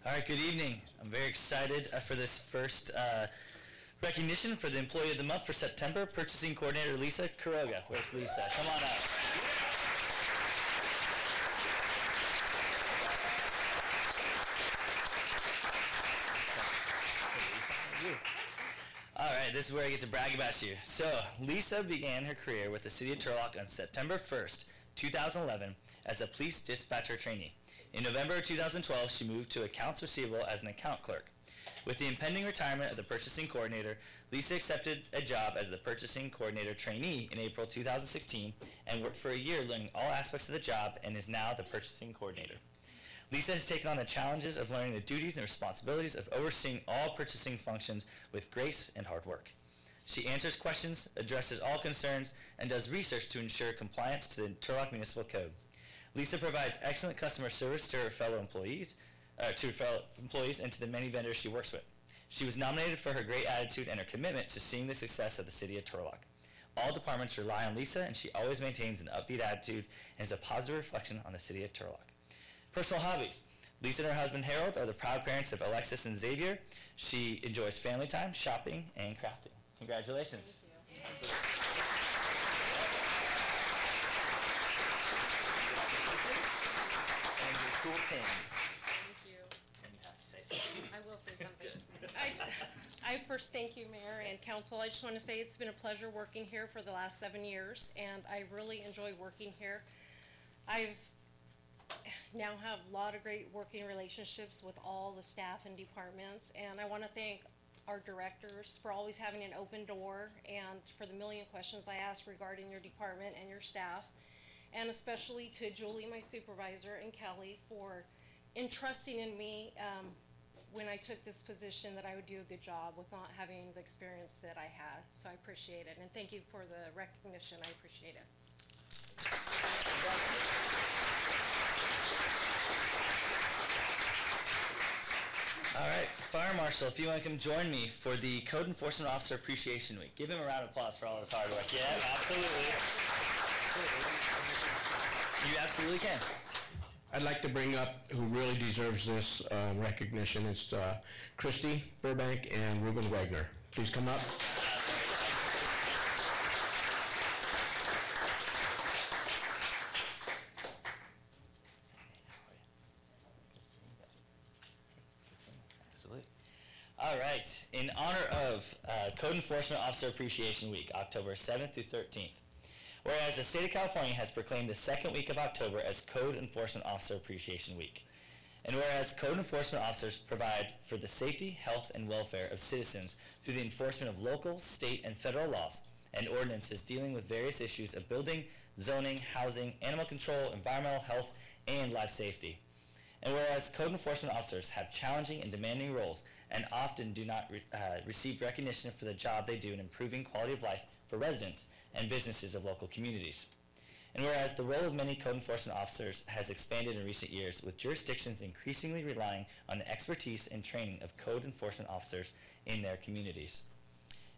All right, good evening. I'm very excited for this first recognition for the Employee of the Month for September, Purchasing Coordinator Lisa Quiroga. Where's Lisa? Come on up. All right, this is where I get to brag about you. So, Lisa began her career with the City of Turlock on September 1st, 2011 as a police dispatcher trainee. In November 2012, she moved to accounts receivable as an account clerk. With the impending retirement of the purchasing coordinator, Lisa accepted a job as the purchasing coordinator trainee in April 2016 and worked for a year learning all aspects of the job and is now the purchasing coordinator. Lisa has taken on the challenges of learning the duties and responsibilities of overseeing all purchasing functions with grace and hard work. She answers questions, addresses all concerns, and does research to ensure compliance to the Turlock Municipal Code. Lisa provides excellent customer service to her fellow employees, and to the many vendors she works with. She was nominated for her great attitude and her commitment to seeing the success of the City of Turlock. All departments rely on Lisa, and she always maintains an upbeat attitude and is a positive reflection on the City of Turlock. Personal hobbies. Lisa and her husband Harold are the proud parents of Alexis and Xavier. She enjoys family time, shopping, and crafting. Congratulations. Thank you. And your cool pin. Thank you. And you have to say something. I will say something. I first thank you, Mayor and Council. I just want to say it's been a pleasure working here for the last 7 years, and I really enjoy working here. I've now have a lot of great working relationships with all the staff and departments, and I want to thank our directors for always having an open door and for the million questions I asked regarding your department and your staff, and especially to Julie, my supervisor, and Kelly for entrusting in me when I took this position that I would do a good job with not having the experience that I had. So I appreciate it, and thank you for the recognition. I appreciate it. All right, Fire Marshal, if you want to come join me for the Code Enforcement Officer Appreciation Week. Give him a round of applause for all his hard work. Yeah, absolutely. You absolutely can. I'd like to bring up who really deserves this recognition. It's Christy Burbank and Ruben Wagner. Please come up. All right, in honor of Code Enforcement Officer Appreciation Week, October 7th through 13th, whereas the state of California has proclaimed the second week of October as Code Enforcement Officer Appreciation Week, and whereas code enforcement officers provide for the safety, health, and welfare of citizens through the enforcement of local, state, and federal laws and ordinances dealing with various issues of building, zoning, housing, animal control, environmental health, and life safety. And whereas code enforcement officers have challenging and demanding roles and often do not receive recognition for the job they do in improving quality of life for residents and businesses of local communities. And whereas the role of many code enforcement officers has expanded in recent years, with jurisdictions increasingly relying on the expertise and training of code enforcement officers in their communities.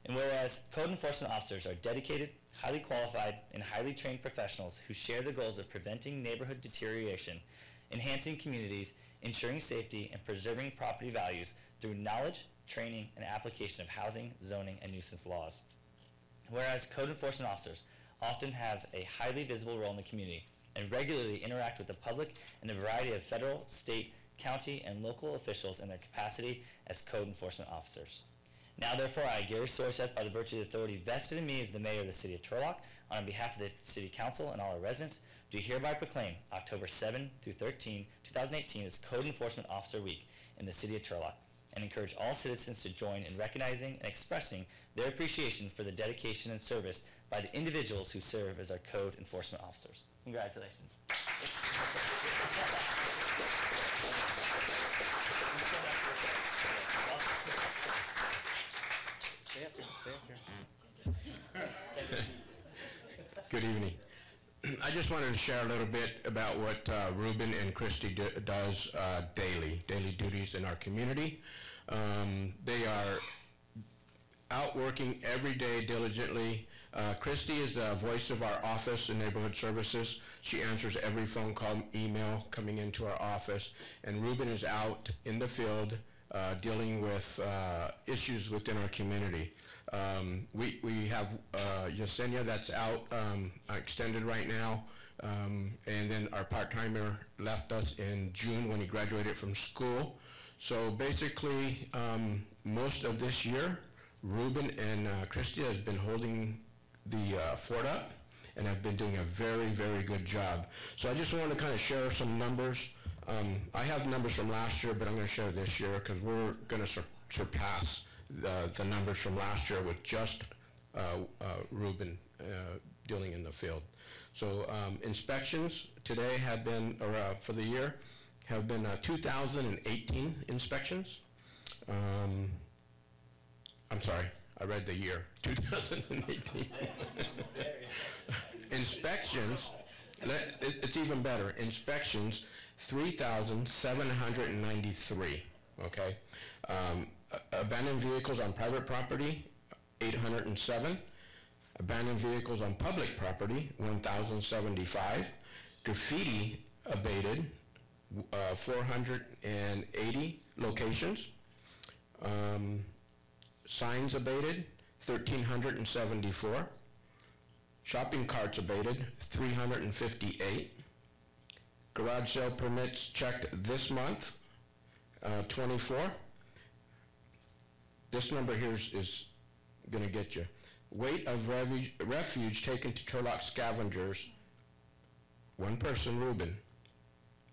And whereas code enforcement officers are dedicated, highly qualified, and highly trained professionals who share the goals of preventing neighborhood deterioration, enhancing communities, ensuring safety, and preserving property values through knowledge, training, and application of housing, zoning, and nuisance laws. Whereas code enforcement officers often have a highly visible role in the community and regularly interact with the public and a variety of federal, state, county, and local officials in their capacity as code enforcement officers. Now, therefore, I, Gary Sorseth, by the virtue of the authority vested in me as the mayor of the City of Turlock, on behalf of the City Council and all our residents, do hereby proclaim October 7 through 13, 2018 as Code Enforcement Officer Week in the City of Turlock, and encourage all citizens to join in recognizing and expressing their appreciation for the dedication and service by the individuals who serve as our code enforcement officers. Congratulations. Good evening. I just wanted to share a little bit about what Ruben and Christy does daily duties in our community. They are out working every day diligently Christy is the voice of our office in Neighborhood Services. She answers every phone call, email coming into our office. And Ruben is out in the field dealing with issues within our community. We have Yesenia that's out extended right now. And then our part-timer left us in June when he graduated from school. So basically, most of this year, Ruben and Christy has been holding the fort up and have been doing a very, very good job. So I just wanted to kind of share some numbers. I have numbers from last year, but I'm going to share this year because we're going to surpass the numbers from last year with just Ruben dealing in the field. So inspections today have been, or for the year, have been 2,018 inspections. I'm sorry, I read the year, 2018. Inspections, it's even better. Inspections, 3,793, okay? Abandoned vehicles on private property, 807. Abandoned vehicles on public property, 1,075. Graffiti abated, 480 locations. Signs abated, 1,374. Shopping carts abated, 358. Garage sale permits checked this month, 24. This number here is going to get you. Weight of refuge taken to Turlock scavengers, one person, Ruben,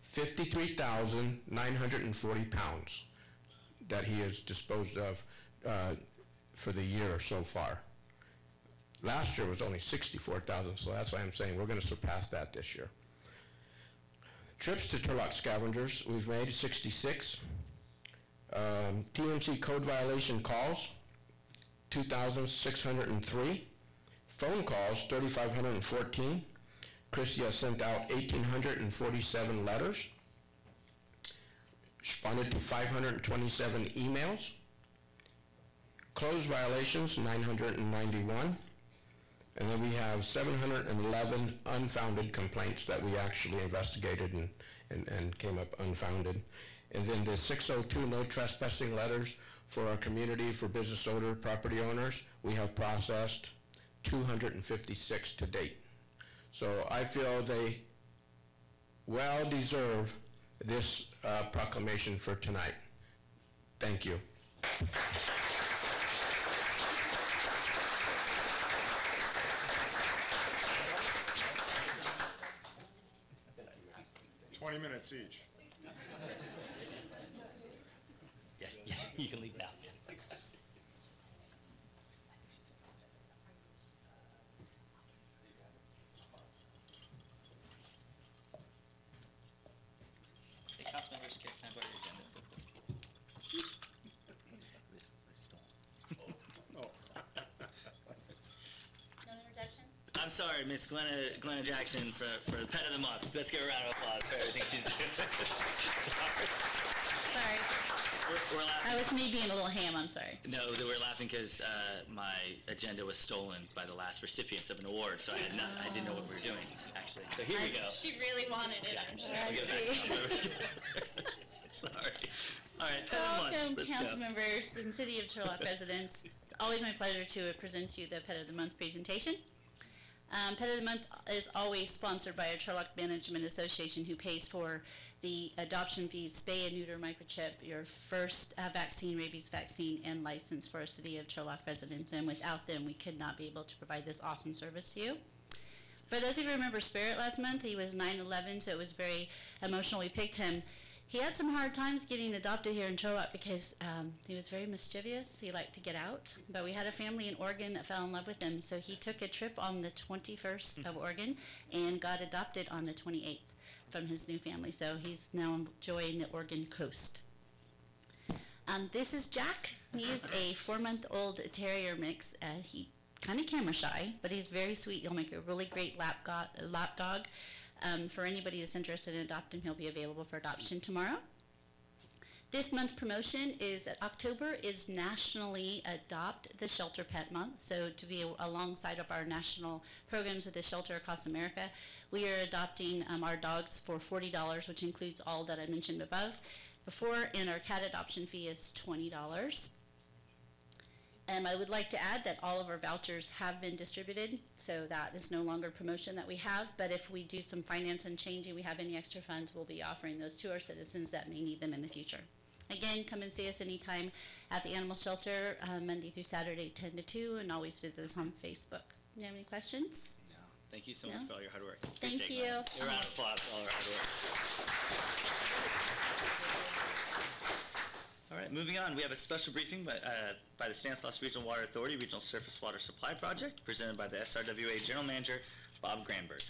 53,940 pounds that he has disposed of for the year so far. Last year was only 64,000, so that's why I'm saying we're going to surpass that this year. Trips to Turlock scavengers, we've made 66. TMC code violation calls, 2,603. Phone calls, 3,514. Christy has sent out 1,847 letters. Responded to 527 emails. Closed violations, 991. And then we have 711 unfounded complaints that we actually investigated and came up unfounded. And then the 602 no trespassing letters for our community, for business owner, property owners, we have processed 256 to date. So I feel they well deserve this proclamation for tonight. Thank you. Minutes each. Yes, yeah, you can leave now. Hey, council members, can I borrow your agenda? This stall. No interjection? I'm sorry, Miss Glenna Jackson for the pet of the month. Let's give her a round of applause for everything she's doing. Sorry. We're laughing. That was me being a little ham, I'm sorry. No, we're laughing because my agenda was stolen by the last recipients of an award, so I didn't know what we were doing, actually. So here we go. She really wanted it, I'm sure. We'll get it back. Sorry. All right, pet of the month. Welcome, Let's council go. members and City of Turlock residents. It's always my pleasure to present you the Pet of the Month presentation. Pet of the Month is always sponsored by our Turlock Management Association, who pays for the adoption fees, spay and neuter, microchip, your first vaccine, rabies vaccine, and license for our City of Turlock residents. And without them, we could not be able to provide this awesome service to you. For those of you who remember Spirit last month, he was 9/11, so it was very emotional. We picked him. He had some hard times getting adopted here in Turlock because he was very mischievous. He liked to get out. But we had a family in Oregon that fell in love with him. So he took a trip on the 21st of Oregon and got adopted on the 28th from his new family. So he's now enjoying the Oregon coast. This is Jack. He is a 4-month-old terrier mix. He kind of camera shy, but he's very sweet. He'll make a really great lap dog. For anybody that's interested in adopting, he'll be available for adoption tomorrow. This month's promotion is that October is nationally Adopt the Shelter Pet Month. So to be alongside of our national programs with the shelter across America, we are adopting our dogs for $40, which includes all that I mentioned above before, and our cat adoption fee is $20. I would like to add that all of our vouchers have been distributed, so that is no longer promotion that we have, but if we do some finance and changing, we have any extra funds, we'll be offering those to our citizens that may need them in the future. Again, come and see us anytime at the animal shelter, Monday through Saturday, 10 to 2, and always visit us on Facebook. Do you have any questions? No. Thank you so much for all your hard work. Thank you. A round of applause for all our hard work. All right, moving on. We have a special briefing by the Stanislaus Regional Water Authority Regional Surface Water Supply Project, presented by the SRWA General Manager, Bob Granberg.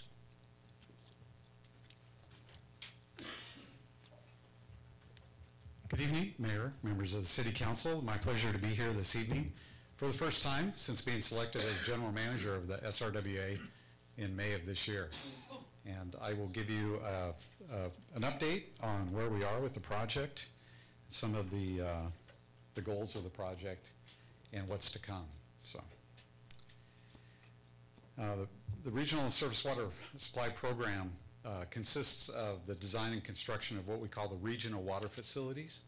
Good evening, Mayor, members of the City Council. My pleasure to be here this evening for the first time since being selected as General Manager of the SRWA in May of this year. And I will give you an update on where we are with the project, some of the goals of the project, and what's to come. So, the Regional Surface Water Supply Program consists of the design and construction of what we call the regional water facilities.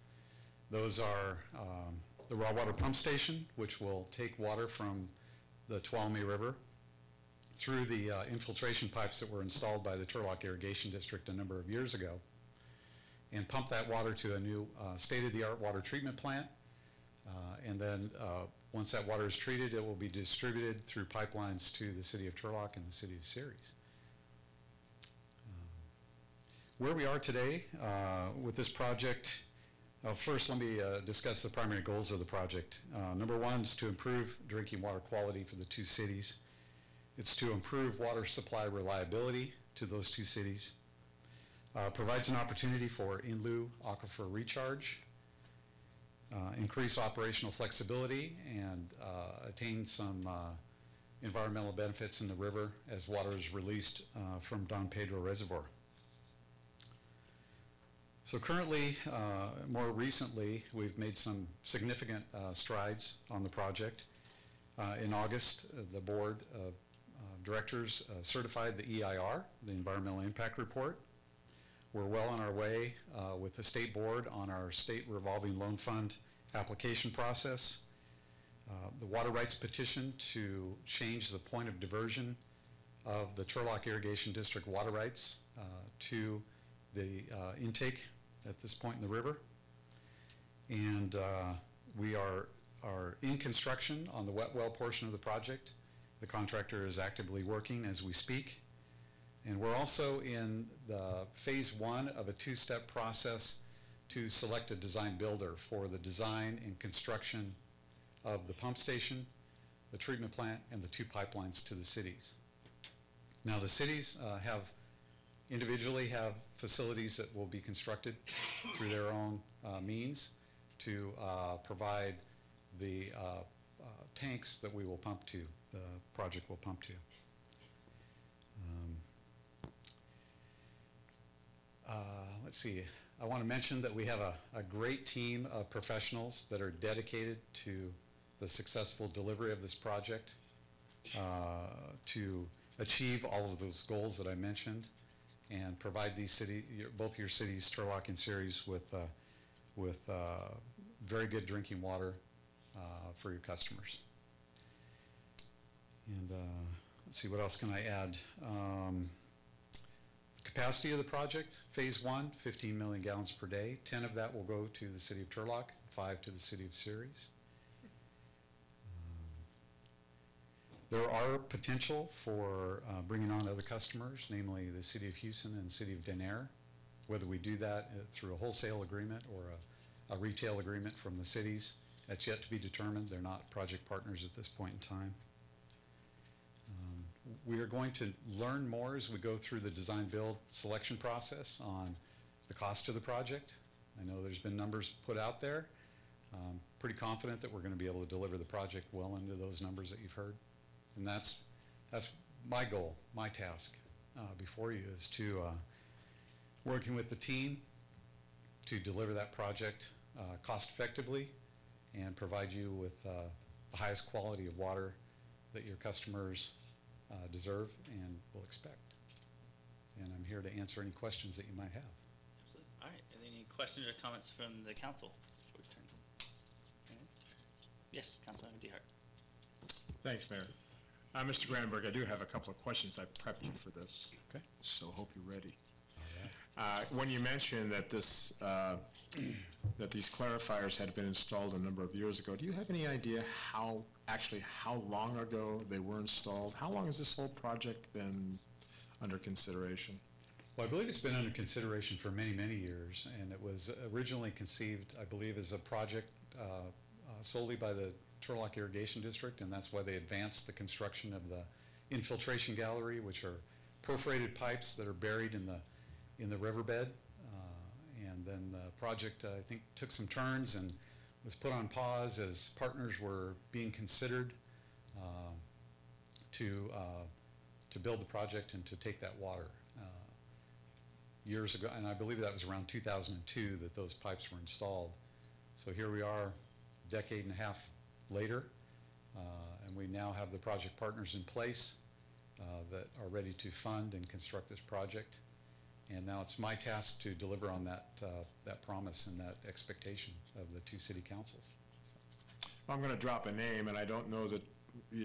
Those are the raw water pump station, which will take water from the Tuolumne River through the infiltration pipes that were installed by the Turlock Irrigation District a number of years ago, and pump that water to a new state-of-the-art water treatment plant. And then once that water is treated, it will be distributed through pipelines to the city of Turlock and the city of Ceres. Where we are today with this project, first let me discuss the primary goals of the project. Number one is to improve drinking water quality for the two cities. It's to improve water supply reliability to those two cities. Provides an opportunity for in-lieu aquifer recharge, increase operational flexibility, and attain some environmental benefits in the river as water is released from Don Pedro Reservoir. So currently, more recently, we've made some significant strides on the project. In August, the Board of Directors certified the EIR, the Environmental Impact Report. We're well on our way with the State Board on our State Revolving Loan Fund application process. The water rights petition to change the point of diversion of the Turlock Irrigation District water rights to the intake at this point in the river. And we are in construction on the wet well portion of the project. The contractor is actively working as we speak. And we're also in the phase one of a two-step process to select a design builder for the design and construction of the pump station, the treatment plant, and the two pipelines to the cities. Now the cities individually have facilities that will be constructed through their own means to provide the tanks that we will pump to, the project will pump to. Let's see, I want to mention that we have a great team of professionals that are dedicated to the successful delivery of this project to achieve all of those goals that I mentioned and provide these both your cities, Turlock and Ceres, with very good drinking water for your customers. And let's see, what else can I add? Capacity of the project, phase one, 15 million gallons per day. 10 of that will go to the city of Turlock, 5 to the city of Ceres. There are potential for bringing on other customers, namely the city of Houston and the city of Denair. Whether we do that through a wholesale agreement or a retail agreement from the cities, that's yet to be determined. They're not project partners at this point in time. We are going to learn more as we go through the design build selection process on the cost of the project. I know there's been numbers put out there. Pretty confident that we're going to be able to deliver the project well into those numbers that you've heard. And that's my goal, my task before you, is to working with the team to deliver that project cost effectively and provide you with the highest quality of water that your customers deserve and will expect. And I'm here to answer any questions that you might have. Absolutely. All right. Are there any questions or comments from the council? Before we turn to yes, Councilman DeHart. Thanks, Mayor. Mr. Granberg, I do have a couple of questions. I prepped you for this. Okay. So hope you're ready. When you mentioned that this, that these clarifiers had been installed a number of years ago, do you have any idea how long ago they were installed? How long has this whole project been under consideration? Well, I believe it's been under consideration for many, many years, and it was originally conceived, I believe, as a project solely by the Turlock Irrigation District, and that's why they advanced the construction of the infiltration gallery, which are perforated pipes that are buried in the riverbed. And then the project, I think, took some turns and was put on pause as partners were being considered to build the project and to take that water. Years ago, and I believe that was around 2002 that those pipes were installed. So here we are, a decade and a half later, and we now have the project partners in place that are ready to fund and construct this project. And now it's my task to deliver on that promise and that expectation of the two city councils. So. Well, I'm going to drop a name, and I don't know that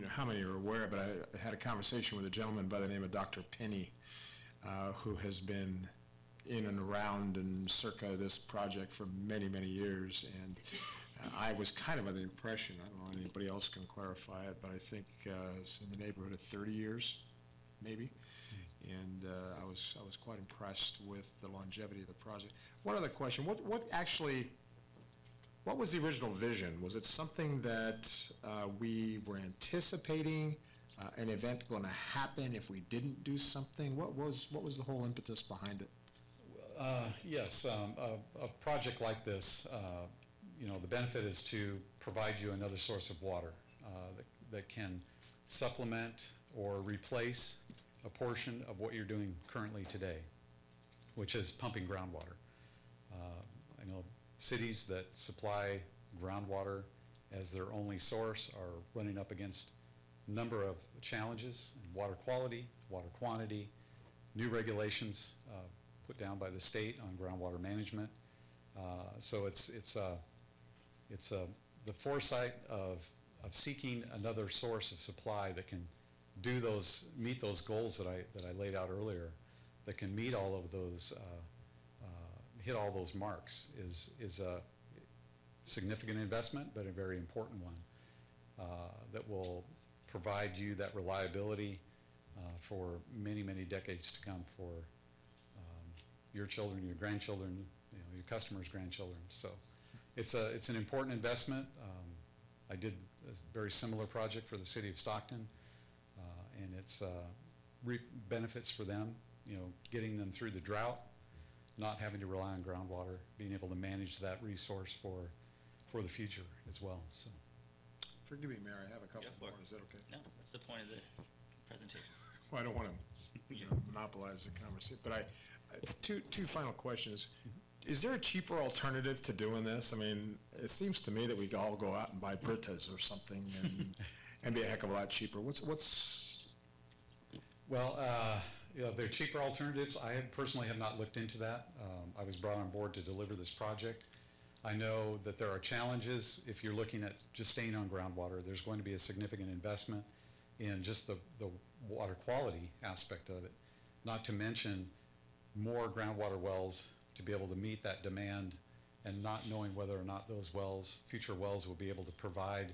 how many are aware, but I had a conversation with a gentleman by the name of Dr. Penny, who has been in and around and circa this project for many, many years. And I was kind of under the impression, I don't know, anybody else can clarify it, but I think it's in the neighborhood of 30 years, maybe. And I was quite impressed with the longevity of the project. One other question, what was the original vision? Was it something that we were anticipating, an event going to happen if we didn't do something? What was the whole impetus behind it? Yes, a project like this, the benefit is to provide you another source of water that can supplement or replace a portion of what you're doing currently today, which is pumping groundwater. I know cities that supply groundwater as their only source are running up against a number of challenges in water quality, water quantity, new regulations put down by the state on groundwater management. So it's the foresight of seeking another source of supply that can meet those goals that I laid out earlier, that can meet all of those, hit all those marks is a significant investment, but a very important one that will provide you that reliability for many, many decades to come for your children, your grandchildren, your customers' grandchildren. So it's an important investment. I did a very similar project for the city of Stockton. And it's benefits for them, getting them through the drought, not having to rely on groundwater, being able to manage that resource for the future as well. So, forgive me, Mayor, I have a couple more. Is that okay? No, that's the point of the presentation. Well, I don't want to monopolize the conversation, but two final questions. Is there a cheaper alternative to doing this? I mean, it seems to me that we could all go out and buy Britas or something and be a heck of a lot cheaper. Well, there are cheaper alternatives. I personally have not looked into that. I was brought on board to deliver this project. I know that there are challenges if you're looking at just staying on groundwater. There's going to be a significant investment in just the water quality aspect of it, not to mention more groundwater wells to be able to meet that demand, and not knowing whether or not those wells, future wells, will be able to provide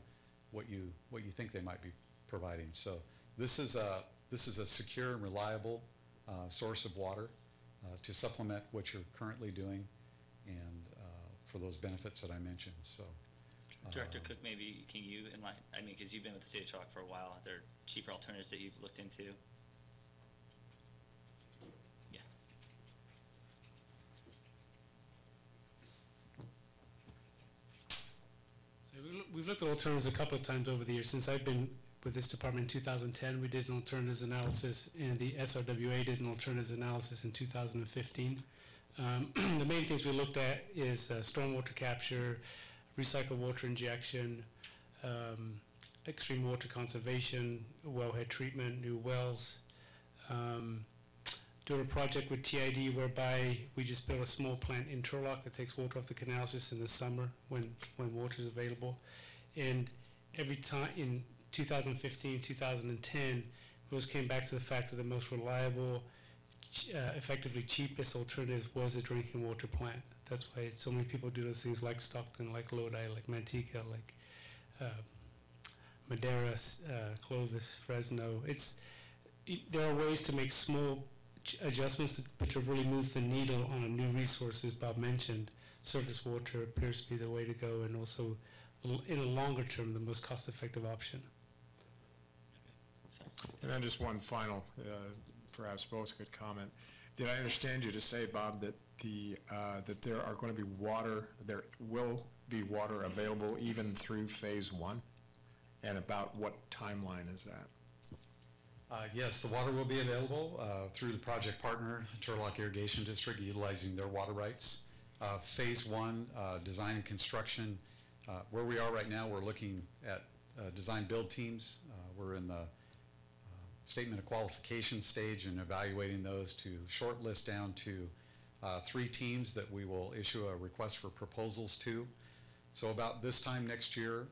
what you think they might be providing. So this is a secure and reliable source of water to supplement what you're currently doing, and for those benefits that I mentioned. So, Director Cook, maybe can you enlighten? I mean, because you've been with the city of Turlock for a while, are there cheaper alternatives that you've looked into? Yeah. So we've looked at alternatives a couple of times over the years. Since I've been with this department in 2010, we did an alternatives analysis, and the SRWA did an alternatives analysis in 2015. The main things we looked at is stormwater capture, recycled water injection, extreme water conservation, wellhead treatment, new wells. Doing a project with TID whereby we just built a small plant in Turlock that takes water off the canals just in the summer when water is available. And every time in 2015, 2010, we always came back to the fact that the most reliable, effectively cheapest alternative was a drinking water plant. That's why so many people do those things like Stockton, like Lodi, like Manteca, like Madera, Clovis, Fresno. There are ways to make small adjustments, but to really move the needle on a new resource, as Bob mentioned, surface water appears to be the way to go, and also in a longer term, the most cost-effective option. And then just one final, perhaps both could comment. Did I understand you to say, Bob, that that there are going to be there will be water available even through phase 1? And about what timeline is that? Yes, the water will be available through the project partner, Turlock Irrigation District, utilizing their water rights. Phase 1, design and construction. Where we are right now, we're looking at design build teams. We're in the statement of qualification stage and evaluating those to shortlist down to 3 teams that we will issue a request for proposals to. So about this time next year,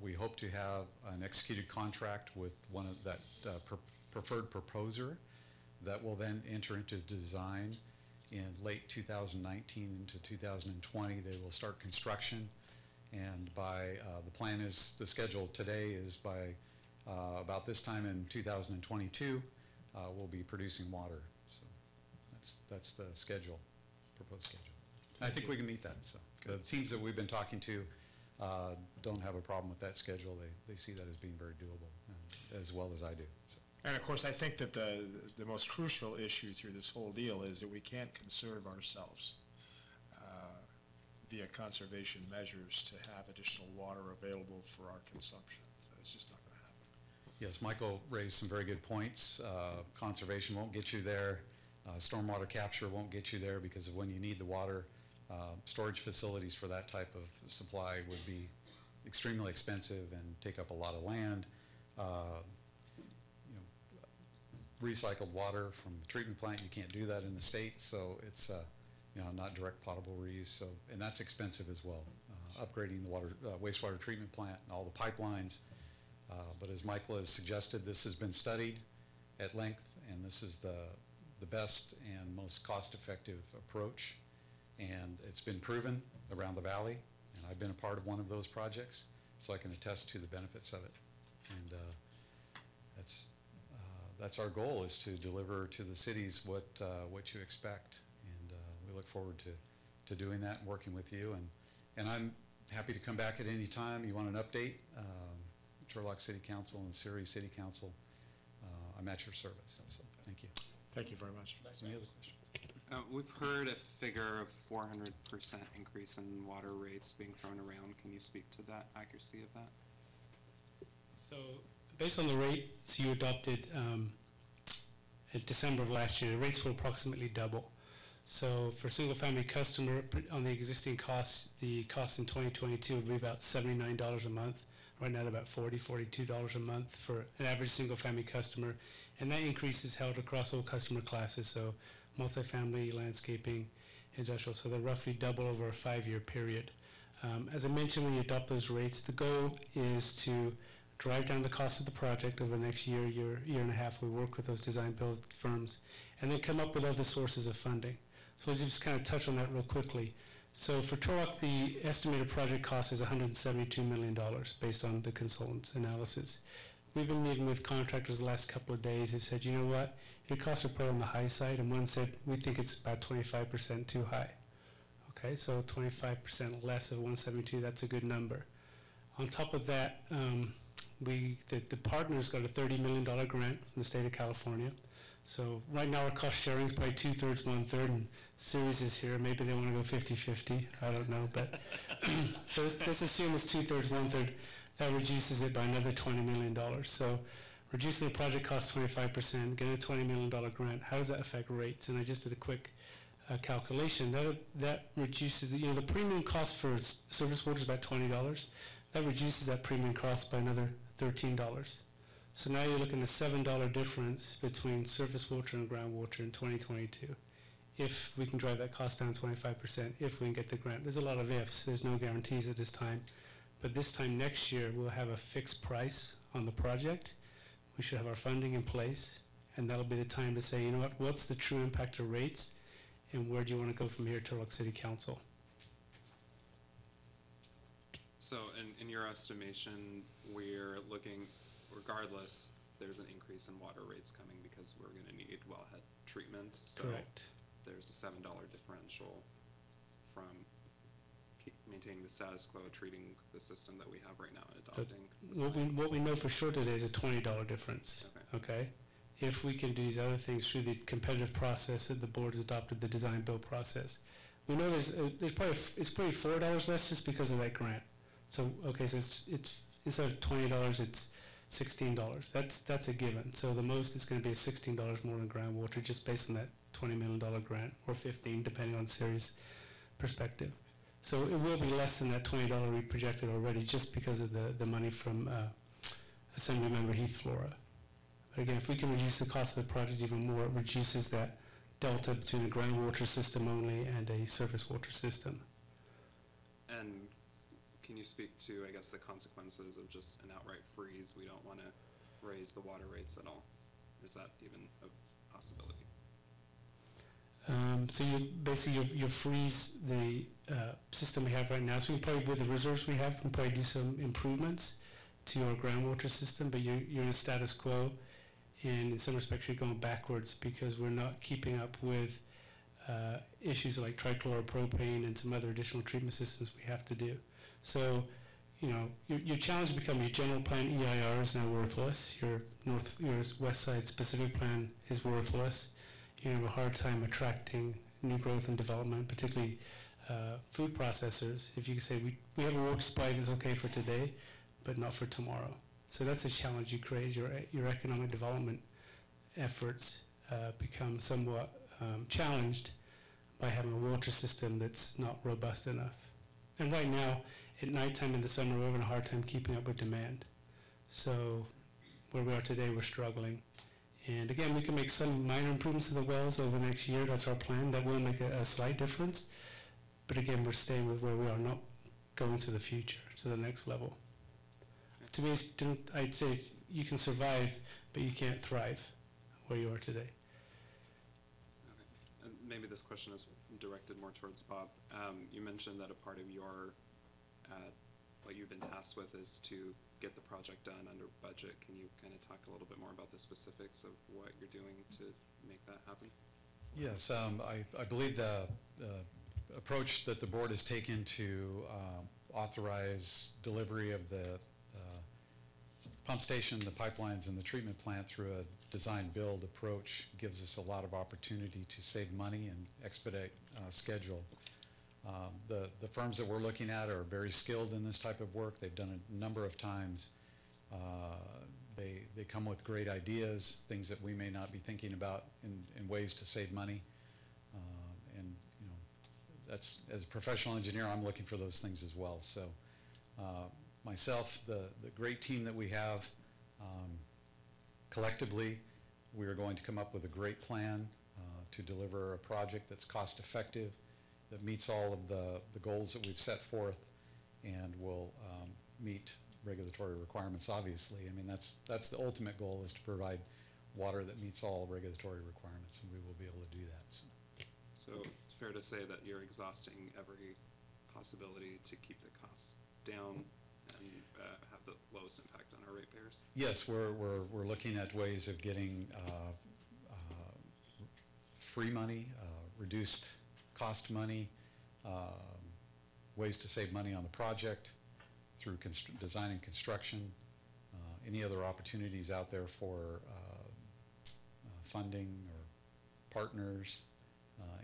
we hope to have an executed contract with one of that preferred proposer that will then enter into design in late 2019 into 2020. They will start construction, and by the schedule today is by about this time in 2022, we'll be producing water. So that's the schedule, proposed schedule. And I think we can meet that. So the teams that we've been talking to don't have a problem with that schedule. They see that as being very doable, as well as I do. So. And of course, I think that the most crucial issue through this whole deal is that we can't conserve ourselves via conservation measures to have additional water available for our consumption. So it's just not going to happen. Yes, Michael raised some very good points. Conservation won't get you there. Stormwater capture won't get you there because of when you need the water. Storage facilities for that type of supply would be extremely expensive and take up a lot of land. Recycled water from the treatment plant, you can't do that in the States, so it's not direct potable reuse. So, and that's expensive as well. Upgrading the wastewater treatment plant and all the pipelines. But as Michael has suggested, this has been studied at length, and this is the best and most cost-effective approach. And it's been proven around the valley, and I've been a part of one of those projects, so I can attest to the benefits of it. And that's our goal, is to deliver to the cities what you expect. And we look forward to doing that and working with you. And I'm happy to come back at any time. You want an update? Turlock City Council and Ceres City Council, I'm at your service. So thank you. Thank you very much. Any other questions? We've heard a figure of 400% increase in water rates being thrown around. Can you speak to that accuracy of that? So based on the rates you adopted in December of last year, the rates will approximately double. So for a single family customer on the existing costs, the cost in 2022 would be about $79 a month. Right now they're about $42 a month for an average single family customer. And that increase is held across all customer classes. So multifamily, landscaping, industrial. So they're roughly double over a 5-year period. As I mentioned, when you adopt those rates, the goal is to drive down the cost of the project over the next year and a half. We work with those design build firms and then come up with other sources of funding. So let's just kind of touch on that real quickly. So for Turlock, the estimated project cost is $172 million based on the consultant's analysis. We've been meeting with contractors the last couple of days who said, you know what, your costs are probably on the high side, and one said, we think it's about 25% too high. Okay, so 25% less of 172, that's a good number. On top of that, the partners got a $30 million grant from the state of California. So right now our cost sharing is probably 2/3, 1/3, and Ceres is here. Maybe they want to go 50-50. I don't know, but so let's assume it's 2/3, 1/3. That reduces it by another $20 million. So reducing the project cost 25%, getting a $20 million grant. How does that affect rates? And I just did a quick calculation, that reduces, the premium cost for surface water is about $20. That reduces that premium cost by another $13. So now you're looking at a $7 difference between surface water and groundwater in 2022. If we can drive that cost down 25%, if we can get the grant. There's a lot of ifs. There's no guarantees at this time. But this time next year, we'll have a fixed price on the project. We should have our funding in place. And that'll be the time to say, you know what, what's the true impact of rates? And where do you want to go from here, Turlock City Council? So in your estimation, we're looking, regardless, there's an increase in water rates coming because we're going to need wellhead treatment. So Correct. there's a $7 differential from maintaining the status quo, treating the system that we have right now and adopting. What we know for sure today is a $20 difference. Okay. If we can do these other things through the competitive process that the board has adopted, the design build process, we know it's probably $4 less just because of that grant. So okay, so it's instead of $20, it's $16. That's a given. So the most is going to be $16 more than groundwater, just based on that $20 million grant, or 15, depending on series perspective. So it will be less than that $20 we projected already, just because of the money from Assemblymember Heath Flora. But again, if we can reduce the cost of the project even more, it reduces that delta between a groundwater system only and a surface water system. And can you speak to, I guess, the consequences of just an outright freeze? We don't want to raise the water rates at all. Is that even a possibility? So you freeze the system we have right now. So we probably, with the reserves we have, we can probably do some improvements to our groundwater system, but you're in a status quo, and in some respects you're going backwards because we're not keeping up with issues like trichloropropane and some other additional treatment systems we have to do. So, your challenge become your general plan EIR is now worthless. Your west side specific plan is worthless. You have a hard time attracting new growth and development, particularly food processors. If you can say we have a work supply that's okay for today, but not for tomorrow. So that's the challenge you create. Your economic development efforts become somewhat challenged by having a water system that's not robust enough. And right now, at nighttime in the summer, we're having a hard time keeping up with demand. So where we are today, we're struggling. And again, we can make some minor improvements to the wells over the next year. That's our plan. That will make a slight difference. But again, we're staying with where we are, not going to the future, to the next level. To me, I'd say you can survive, but you can't thrive where you are today. Okay. And maybe this question is directed more towards Bob. You mentioned that a part of your, what you've been tasked with is to get the project done under budget. Can you kind of talk a little bit more about the specifics of what you're doing to make that happen? Yes, I believe the approach that the board has taken to authorize delivery of the pump station, the pipelines, and the treatment plant through a design-build approach gives us a lot of opportunity to save money and expedite schedule. The firms that we're looking at are very skilled in this type of work. They've done it a number of times. They come with great ideas, things that we may not be thinking about in ways to save money. And that's, as a professional engineer, I'm looking for those things as well. So myself, the great team that we have, collectively, we are going to come up with a great plan to deliver a project that's cost effective, that meets all of the goals that we've set forth, and will meet regulatory requirements, obviously. I mean, that's the ultimate goal, is to provide water that meets all regulatory requirements, and we will be able to do that. So it's fair to say that you're exhausting every possibility to keep the costs down and have the lowest impact on our ratepayers? Yes, we're looking at ways of getting free money, reduced cost money, ways to save money on the project through design and construction, any other opportunities out there for funding or partners,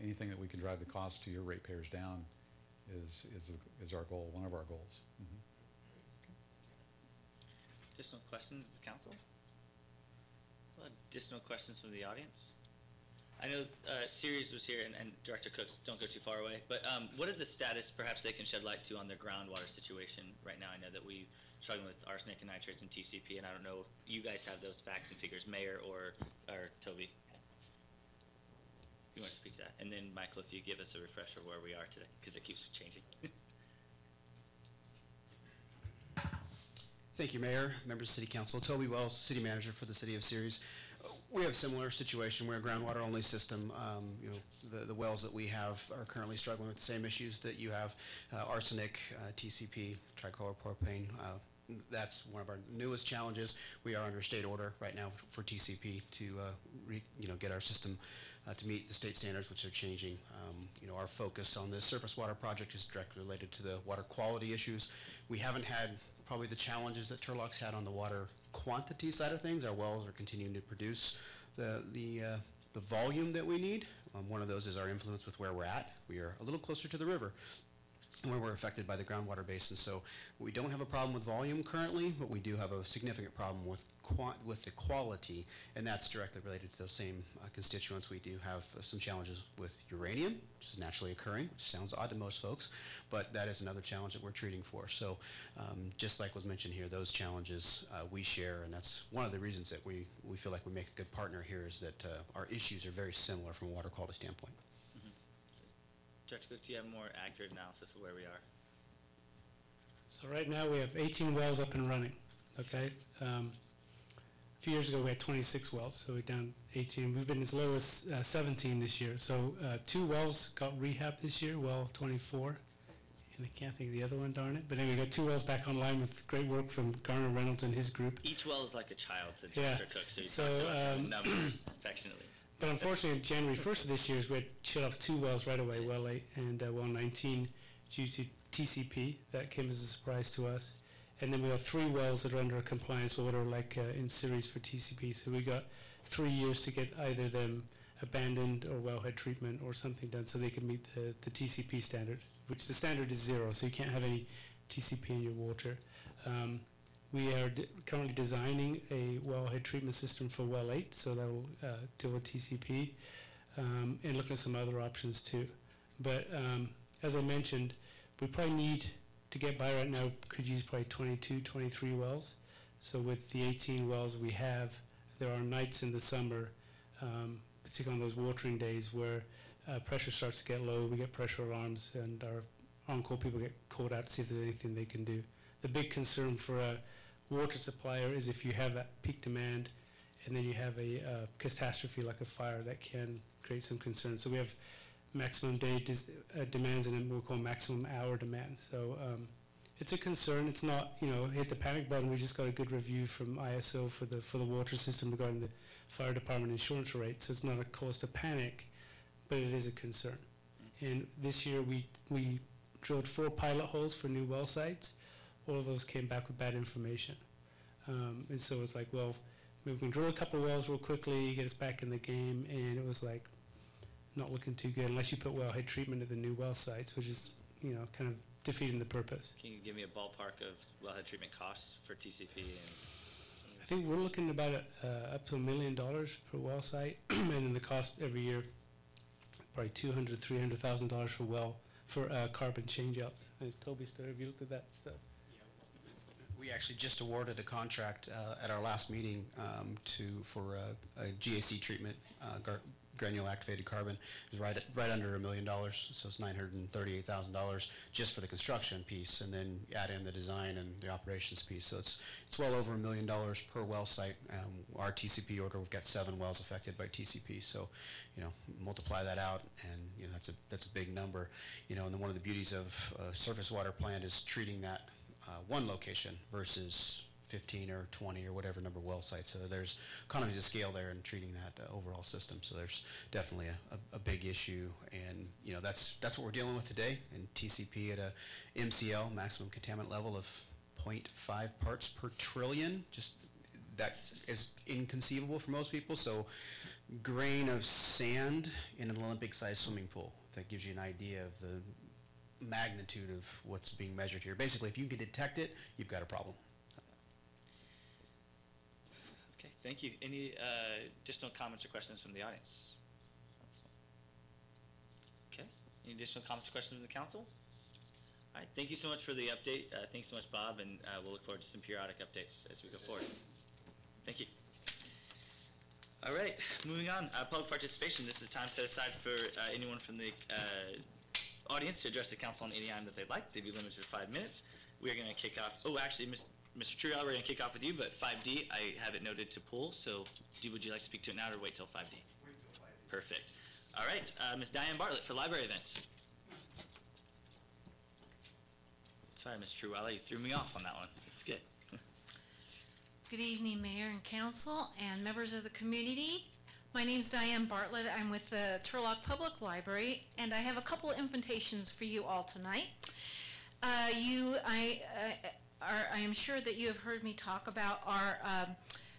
anything that we can drive the cost to your ratepayers down is our goal, one of our goals. Mm-hmm. Additional questions of the council? Additional questions from the audience? I know Ceres was here, and Director Cooks, don't go too far away, but what is the status, perhaps they can shed light to, on their groundwater situation right now? I know that we struggling with arsenic and nitrates and TCP, and I don't know if you guys have those facts and figures, Mayor or Toby. You want to speak to that? And then, Michael, if you give us a refresher where we are today, because it keeps changing. Thank you, Mayor, members of City Council. Toby Wells, City Manager for the City of Ceres. We have a similar situation. We're a groundwater-only system. You know, the wells that we have are currently struggling with the same issues that you have, arsenic, TCP, trichloropropane. That's one of our newest challenges. We are under state order right now for TCP to get our system to meet the state standards, which are changing. You know, our focus on this surface water project is directly related to the water quality issues. We haven't had probably the challenges that Turlock's had on the water quantity side of things. Our wells are continuing to produce the volume that we need. One of those is our influence with where we're at. We are a little closer to the river, where we're affected by the groundwater basin. So we don't have a problem with volume currently, but we do have a significant problem with the quality, and that's directly related to those same constituents. We do have some challenges with uranium, which is naturally occurring, which sounds odd to most folks, but that is another challenge that we're treating for. So just like was mentioned here, those challenges we share, and that's one of the reasons that we feel like we make a good partner here, is that our issues are very similar from a water quality standpoint. Director Cook, do you have a more accurate analysis of where we are? So right now we have 18 wells up and running, okay? A few years ago we had 26 wells, so we're down 18. We've been as low as 17 this year. So 2 wells got rehabbed this year, well 24. And I can't think of the other one, darn it. But anyway, we got 2 wells back online with great work from Garner Reynolds and his group. Each well is like a child to Yeah. Director Cook, so he talks about numbers affectionately. But unfortunately, January 1st of this year, we had shut off 2 wells right away, well 8 and well 19, due to TCP. That came as a surprise to us. And then we have 3 wells that are under a compliance order, like in series for TCP. So we got 3 years to get either them abandoned or wellhead treatment or something done so they can meet the TCP standard, which the standard is 0, so you can't have any TCP in your water. We are currently designing a wellhead treatment system for well 8, so that will deal with TCP, and looking at some other options too. But as I mentioned, we probably need to get by right now, could use probably 22, 23 wells. So with the 18 wells we have, there are nights in the summer, particularly on those watering days, where pressure starts to get low, we get pressure alarms, and our on-call people get called out to see if there's anything they can do. The big concern for a water supplier is if you have that peak demand and then you have a catastrophe like a fire, that can create some concern. So we have maximum day demands and then we'll call maximum hour demands. So it's a concern. It's not, hit the panic button. We just got a good review from ISO for the water system regarding the fire department insurance rate. So it's not a cause to panic, but it is a concern. And this year we drilled 4 pilot holes for new well sites. All of those came back with bad information. And so it's like, well, maybe we can drill a couple of wells real quickly, get us back in the game, and it was like not looking too good unless you put wellhead treatment at the new well sites, which is, kind of defeating the purpose. Can you give me a ballpark of wellhead treatment costs for TCP? I think we're looking about up to $1 million per well site, and then the cost every year, probably $200,000, $300,000 for well, for carbon changeouts. Toby, have you looked at that stuff? We actually just awarded a contract at our last meeting for a GAC treatment, granular activated carbon. It was right under $1 million, so it's $938,000 just for the construction piece, and then add in the design and the operations piece. So it's well over $1 million per well site. Our TCP order, we've got 7 wells affected by TCP, so multiply that out, and that's a big number. And then one of the beauties of a surface water plant is treating that one location versus 15 or 20 or whatever number of well sites. So there's economies of scale there in treating that overall system. So there's definitely a big issue, and that's what we're dealing with today. And TCP at a MCL, maximum contaminant level of 0.5 parts per trillion, just that is inconceivable for most people. So grain of sand in an Olympic-sized swimming pool. That gives you an idea of the magnitude of what's being measured here. Basically, if you can detect it, you've got a problem. Okay, thank you. Any additional comments or questions from the audience? Any additional comments or questions from the council? All right, thank you so much for the update. Thanks so much, Bob, and we'll look forward to some periodic updates as we go forward. Thank you. All right, moving on. Public participation. This is a time set aside for anyone from the audience to address the council on any item that they'd like. They'd be limited to 5 minutes. We are going to kick off. Oh, actually, Mr. Turlock, we're going to kick off with you, but 5D, I have it noted to pull. So, would you like to speak to it now or wait till 5D? Wait till 5D. Perfect. All right, Ms. Diane Bartlett for library events. Sorry, Mr. Truwalla, you threw me off on that one. It's good. Good evening, Mayor and Council and members of the community. My name's Diane Bartlett. I'm with the Turlock Public Library, and I have a couple of invitations for you all tonight. I am sure that you have heard me talk about our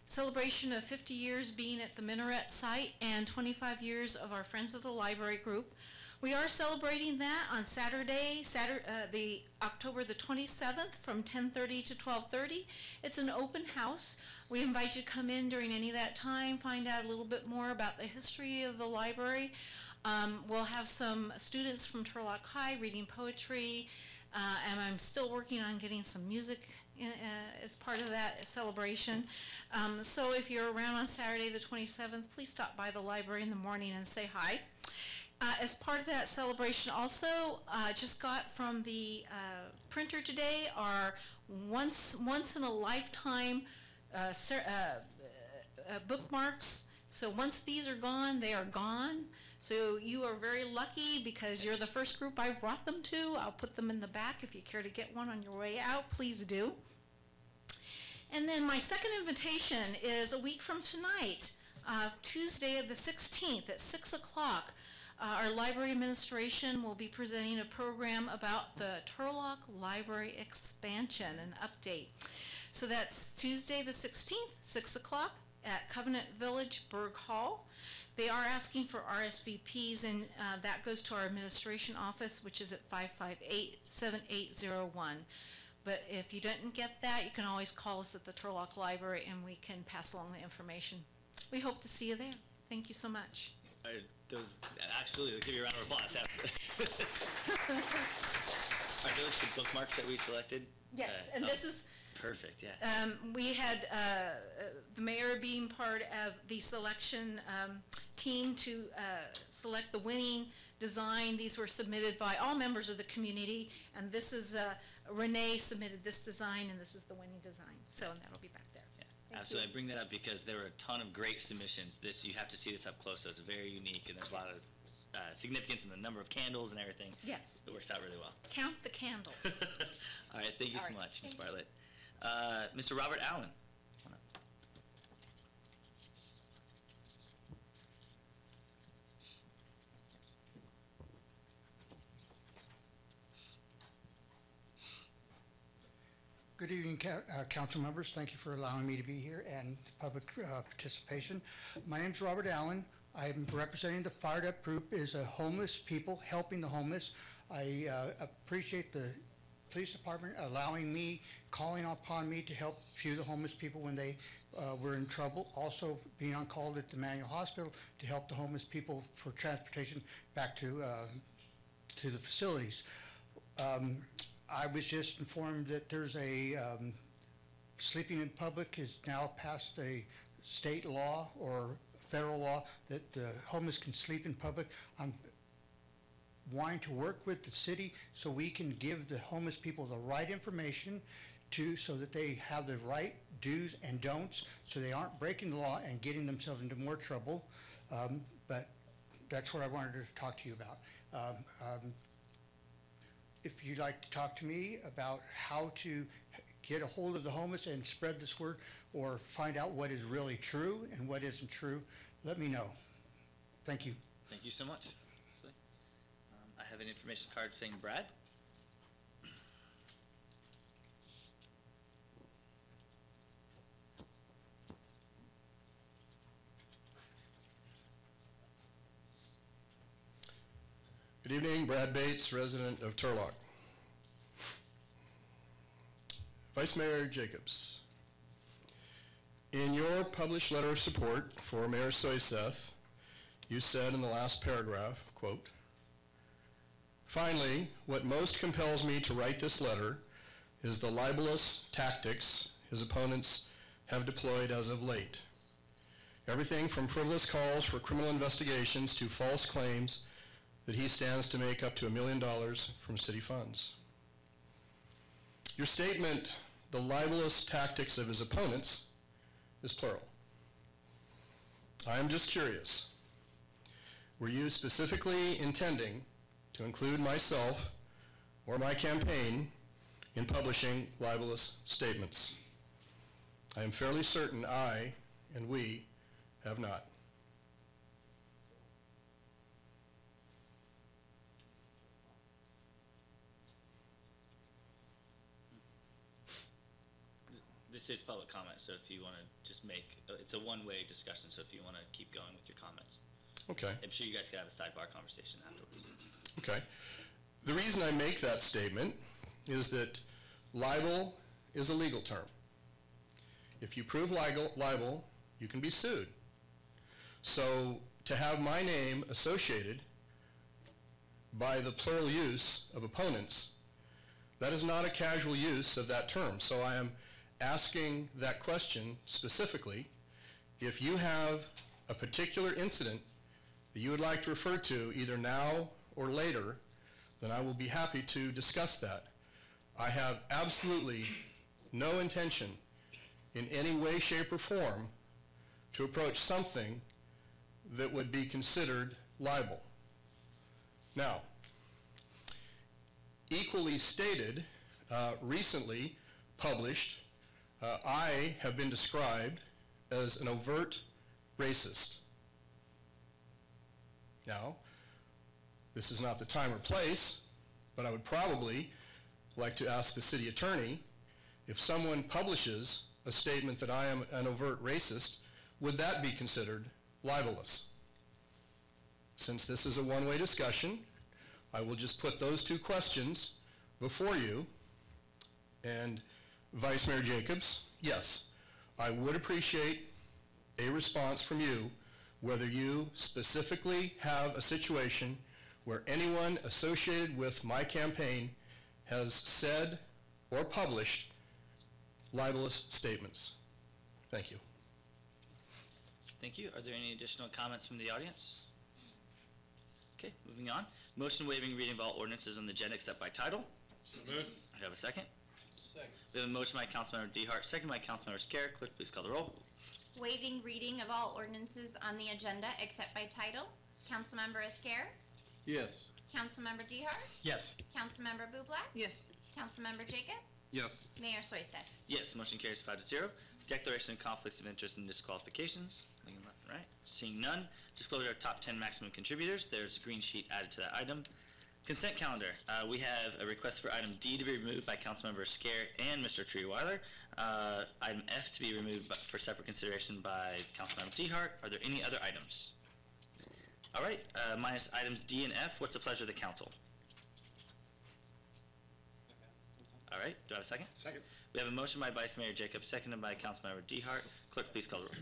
celebration of 50 years being at the Minaret site and 25 years of our Friends of the Library group. We are celebrating that on Saturday, October the 27th from 10:30 to 12:30. It's an open house. We invite you to come in during any of that time, find out a little bit more about the history of the library. We'll have some students from Turlock High reading poetry, and I'm still working on getting some music as part of that celebration. So if you're around on Saturday the 27th, please stop by the library in the morning and say hi. As part of that celebration also, just got from the printer today our once in a lifetime bookmarks. So once these are gone, they are gone. So you are very lucky because you're the first group I've brought them to. I'll put them in the back. If you care to get one on your way out, please do. And then my second invitation is a week from tonight, Tuesday the 16th at 6 o'clock. Our library administration will be presenting a program about the Turlock Library expansion and update. So that's Tuesday the 16th, 6 o'clock at Covenant Village Berg Hall. They are asking for RSVPs, and that goes to our administration office, which is at 558-7801. But if you didn't get that, you can always call us at the Turlock Library, and we can pass along the information. We hope to see you there. Thank you so much. Actually, I'll give you a round of applause. Are those the bookmarks that we selected? Yes, and this is perfect. Yeah. we had the mayor being part of the selection team to select the winning design. These were submitted by all members of the community, and this is Renee submitted this design, and this is the winning design. So that'll be back there. Absolutely. I bring that up because there were a ton of great submissions. You have to see this up close, so it's very unique, and there's a lot of significance in the number of candles and everything. Yes. It works out really well. Count the candles. All right, thank you so much, Ms. Bartlett. Mr. Robert Allen. Come on up. Good evening, council members. Thank you for allowing me to be here and public participation. My name is Robert Allen. I'm representing the Fired Up Group, is a homeless people helping the homeless. I appreciate the police department calling upon me to help few the homeless people when they were in trouble. Also being on call at the Manual Hospital to help the homeless people for transportation back to the facilities. I was just informed that there's a sleeping in public is now passed a state law or federal law that the homeless can sleep in public. I'm wanting to work with the city so we can give the homeless people the right information so that they have the right do's and don'ts, so they aren't breaking the law and getting themselves into more trouble. But that's what I wanted to talk to you about. If you'd like to talk to me about how to get a hold of the homeless and spread this word, or find out what is really true and what isn't true, let me know. Thank you. Thank you so much. I have an information card saying Brad. Good evening, Brad Bates, resident of Turlock. Vice Mayor Jacobs, in your published letter of support for Mayor Soyseth, you said in the last paragraph, quote, Finally, what most compels me to write this letter is the libelous tactics his opponents have deployed as of late. Everything from frivolous calls for criminal investigations to false claims that he stands to make up to $1 million from city funds. Your statement, the libelous tactics of his opponents, is plural. I am just curious. Were you specifically intending to include myself or my campaign in publishing libelous statements? I am fairly certain I and we have not. This is public comment, so if you want to just make, it's a one-way discussion, so if you want to keep going with your comments. Okay. I'm sure you guys could have a sidebar conversation afterwards. Okay. The reason I make that statement is that libel is a legal term. If you prove libel, you can be sued. So to have my name associated by the plural use of opponents, that is not a casual use of that term. So I am asking that question specifically. If you have a particular incident that you would like to refer to either now or later, then I will be happy to discuss that. I have absolutely no intention in any way, shape, or form to approach something that would be considered libel. Now, equally stated, recently published, I have been described as an overt racist. Now, this is not the time or place, but I would probably like to ask the city attorney, if someone publishes a statement that I am an overt racist, would that be considered libelous? Since this is a one-way discussion, I will just put those two questions before you. And Vice Mayor Jacobs, yes, I would appreciate a response from you whether you specifically have a situation where anyone associated with my campaign has said or published libelous statements. Thank you. Thank you. Are there any additional comments from the audience? Okay, moving on. Motion waiving reading of all ordinances on the agenda except by title. So moved. I have a second. Second. We have a motion by Councilmember DeHart, second by Councilmember Scare. Clerk, please call the roll. Waiving reading of all ordinances on the agenda except by title. Councilmember Esquer. Yes. Councilmember DeHart. Yes. Councilmember Bublak. Yes. Councilmember Jacob. Yes. Mayor Soyset. Yes, motion carries 5-0. Declaration of conflicts of interest and disqualifications. Looking left and right. Seeing none. Disclosure of top 10 maximum contributors. There's a green sheet added to that item. Consent calendar. We have a request for item D to be removed by Councilmember Scare and Mr. Treeweiler. Item F to be removed for separate consideration by Councilmember DeHart. Are there any other items? All right, minus items D and F, what's the pleasure of the council? All right, do I have a second? Second. We have a motion by Vice Mayor Jacobs, seconded by Councilmember DeHart. Clerk, please call the roll.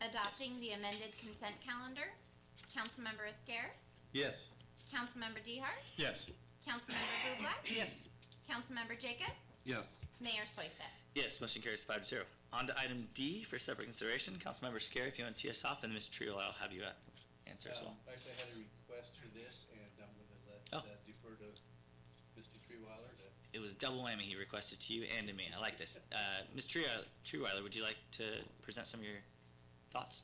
Adopting the amended consent calendar. Councilmember Esquer. Yes. Councilmember DeHart. Yes. Councilmember Bublak. Yes. Councilmember Jacob. Yes. Mayor Soyset. Yes, motion carries 5-0. On to item D for separate consideration. Councilmember Scary, if you want to tee us off, and Mr. Trio, I'll have you answer as well. Actually, I had a request for this, and I'm going to defer to Mr. Treeweiler. It was double whammy. He requested to you and to me. I like this. Ms. Treeweiler, would you like to present some of your thoughts?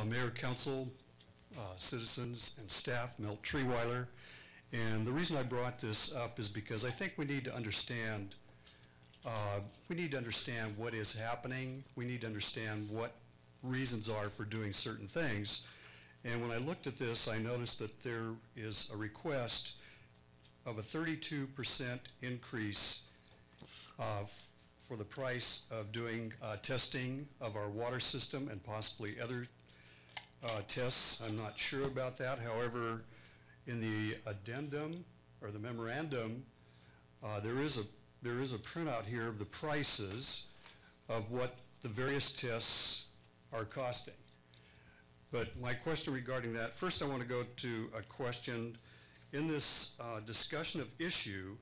Mayor, council, citizens, and staff, Milt Treeweiler. And the reason I brought this up is because I think we need to understand what is happening. We need to understand what reasons are for doing certain things. And when I looked at this, I noticed that there is a request of a 32% increase for the price of doing testing of our water system and possibly other tests. I'm not sure about that. However, in the addendum or the memorandum, there is a printout here of the prices of what the various tests are costing. But my question regarding that, first I want to go to a question. In this discussion of issue,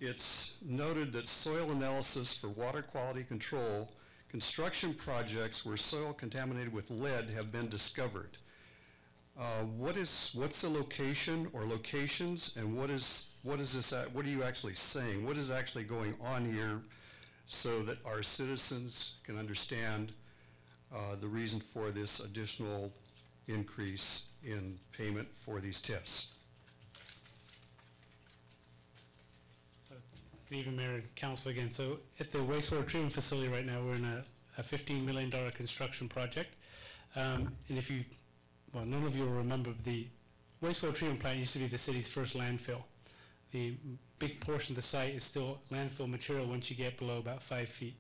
it's noted that soil analysis for water quality control, construction projects where soil contaminated with lead have been discovered. What's the location or locations, and what are you actually saying? What is actually going on here so that our citizens can understand the reason for this additional increase in payment for these tests? Good evening, Mayor and Council again. So at the wastewater treatment facility right now, we're in a $15 million construction project. And if you, well, none of you will remember, the wastewater treatment plant used to be the city's first landfill. The big portion of the site is still landfill material once you get below about 5 feet.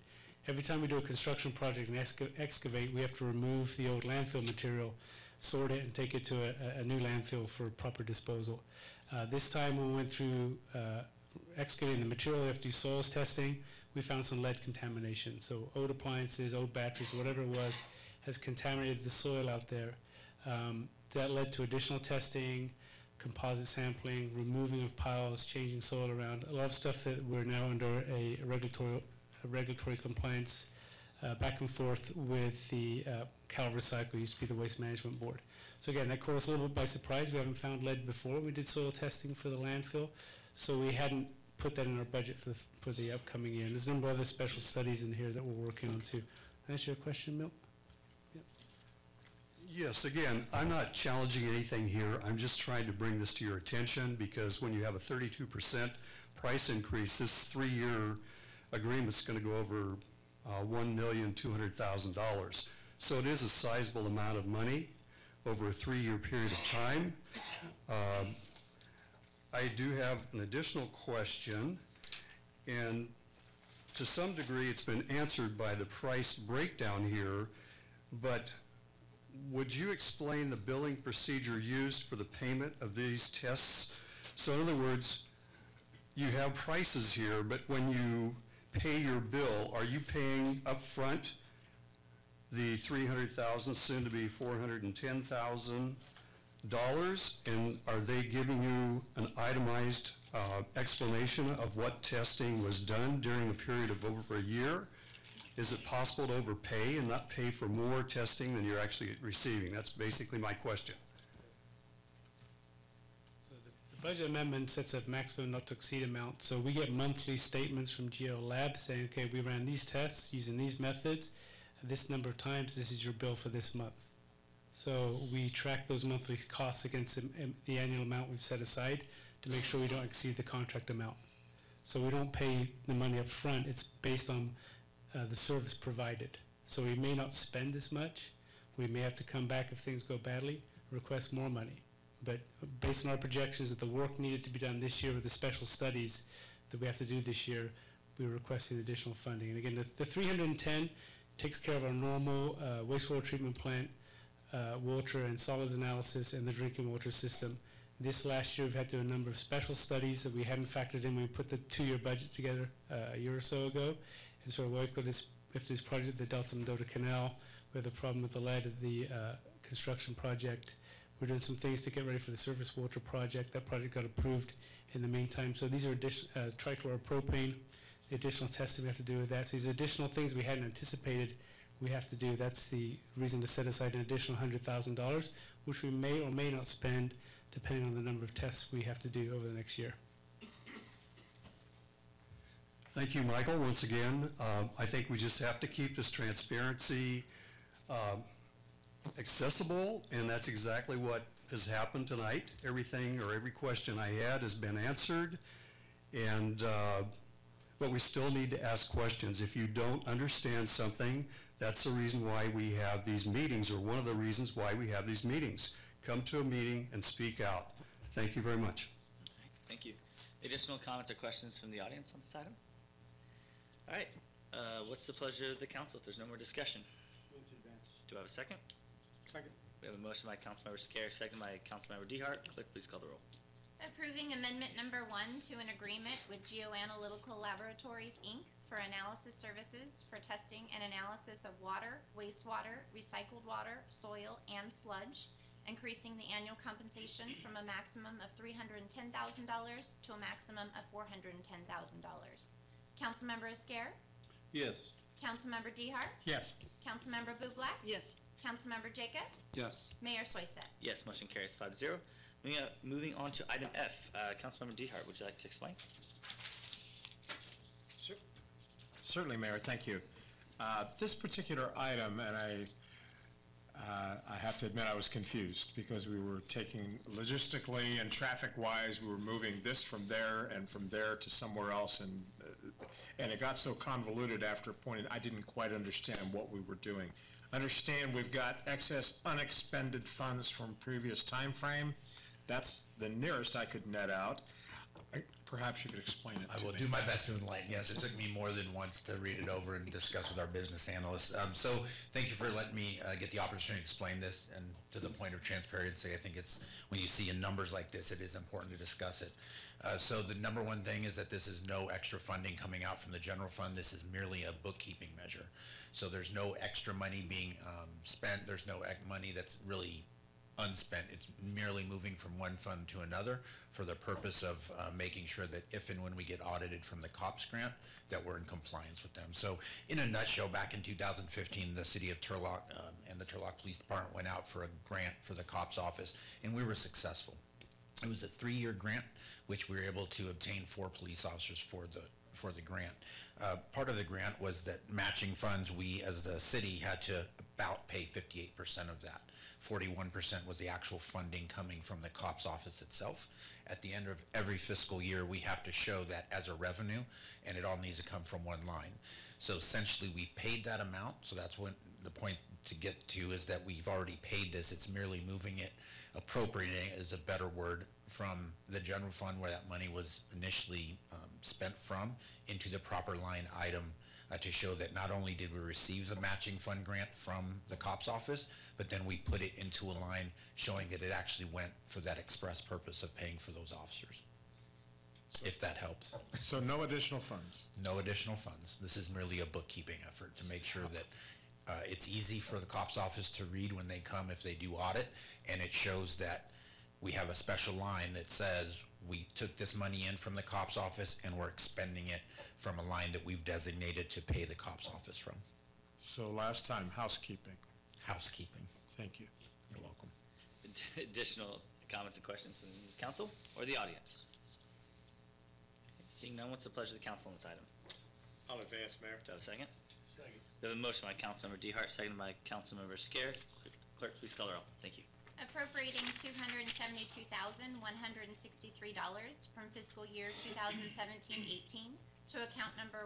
Every time we do a construction project and excavate, we have to remove the old landfill material, sort it, and take it to a new landfill for proper disposal. This time when we went through excavating the material, we have to do soils testing. We found some lead contamination. So old appliances, old batteries, whatever it was, has contaminated the soil out there. That led to additional testing, composite sampling, removing of piles, changing soil around, a lot of stuff that we're now under a regulatory compliance back and forth with the Cal Recycle, used to be the Waste Management Board. So again, that caught us a little bit by surprise. We haven't found lead before. We did soil testing for the landfill, so we hadn't put that in our budget for the upcoming year. And there's a number of other special studies in here that we're working on too. Can I answer your question, Milt? Yes, again, I'm not challenging anything here. I'm just trying to bring this to your attention because when you have a 32% price increase, this 3-year agreement's going to go over $1,200,000. So it is a sizable amount of money over a 3-year period of time. I do have an additional question, and to some degree it's been answered by the price breakdown here, but would you explain the billing procedure used for the payment of these tests? So in other words, you have prices here, but when you pay your bill, are you paying up front the $300,000, soon to be $410,000, and are they giving you an itemized explanation of what testing was done during a period of over a year? Is it possible to overpay and not pay for more testing than you're actually receiving? That's basically my question. So the budget amendment sets a maximum not to exceed amount. So we get monthly statements from GEO Lab saying, okay, we ran these tests using these methods, this number of times, this is your bill for this month. So we track those monthly costs against the annual amount we've set aside to make sure we don't exceed the contract amount. So we don't pay the money up front. It's based on the service provided. So we may not spend as much. We may have to come back if things go badly, request more money. But based on our projections that the work needed to be done this year with the special studies that we have to do this year, we're requesting additional funding. And again, the 310 takes care of our normal wastewater treatment plant, water and solids analysis, and the drinking water system. This last year, we've had to do a number of special studies that we hadn't factored in when we put the 2-year budget together a year or so ago. And so we've got this project, the Delta Mendota Canal. We have the problem with the lead at the construction project. We're doing some things to get ready for the surface water project. That project got approved in the meantime. So these are trichloropropane, the additional testing we have to do with that. So these additional things we hadn't anticipated we have to do. That's the reason to set aside an additional $100,000, which we may or may not spend depending on the number of tests we have to do over the next year. Thank you, Michael, once again. I think we just have to keep this transparency accessible, and that's exactly what has happened tonight. Everything or every question I had has been answered, and but we still need to ask questions. If you don't understand something, that's the reason why we have these meetings, or one of the reasons why we have these meetings. Come to a meeting and speak out. Thank you very much. Thank you. Additional comments or questions from the audience on this item? All right, what's the pleasure of the council if there's no more discussion? Move to advance. Do I have a second? Second. We have a motion by Councilmember Scarr, second by Councilmember DeHart. Clerk, please call the roll. Approving amendment number 1 to an agreement with Geoanalytical Laboratories, Inc. for analysis services for testing and analysis of water, wastewater, recycled water, soil, and sludge, increasing the annual compensation from a maximum of $310,000 to a maximum of $410,000. Councilmember Esquer? Yes. Councilmember Dehart? Yes. Councilmember Bublak? Yes. Councilmember Jacob? Yes. Mayor Soisett? Yes, motion carries 5-0. Moving on to item F. Councilmember Dehart, would you like to explain? Certainly, Mayor, thank you. This particular item, and I have to admit I was confused because we were taking logistically and traffic-wise, we were moving this from there and from there to somewhere else, and it got so convoluted after a point, I didn't quite understand what we were doing. Understand we've got excess unexpended funds from previous time frame. That's the nearest I could net out. Perhaps you could explain it to me. I will do my best to enlighten. Yes, it took me more than once to read it over and discuss with our business analysts. So thank you for letting me get the opportunity to explain this, and to the point of transparency, I think it's, when you see in numbers like this, it is important to discuss it. So the number one thing is that this is no extra funding coming out from the general fund. This is merely a bookkeeping measure. So there's no extra money being spent. There's no money that's really unspent. It's merely moving from one fund to another for the purpose of making sure that if and when we get audited from the COPS grant, that we're in compliance with them. So in a nutshell, back in 2015, the city of Turlock and the Turlock Police Department went out for a grant for the COPS office, and we were successful. It was a 3-year grant, which we were able to obtain 4 police officers for the grant. Part of the grant was that matching funds, we as the city had to about pay 58% of that. 41% was the actual funding coming from the COPS office itself. At the end of every fiscal year, we have to show that as a revenue, and it all needs to come from one line. So essentially, we've paid that amount, so that's what the point to get to is that we've already paid this. It's merely moving it, appropriating is a better word, from the general fund where that money was initially spent from into the proper line item to show that not only did we receive the matching fund grant from the COPS office, but then we put it into a line showing that it actually went for that express purpose of paying for those officers, if that helps. So no additional funds? No additional funds. This is merely a bookkeeping effort to make sure that it's easy for the COPS office to read when they come if they do audit, and it shows that we have a special line that says we took this money in from the COPS office and we're expending it from a line that we've designated to pay the COPS office from. So last time, housekeeping. Housekeeping. Thank you. You're welcome. Additional comments and questions from the council or the audience? Seeing none, what's the pleasure of the council on this item? I'll advance, Mayor. Do I have a second? Second. We have a motion by Councilmember Dehart, seconded by Councilmember Scared. Clerk, please call the roll. Thank you. Appropriating $272,163 from fiscal year 2017-18 to account number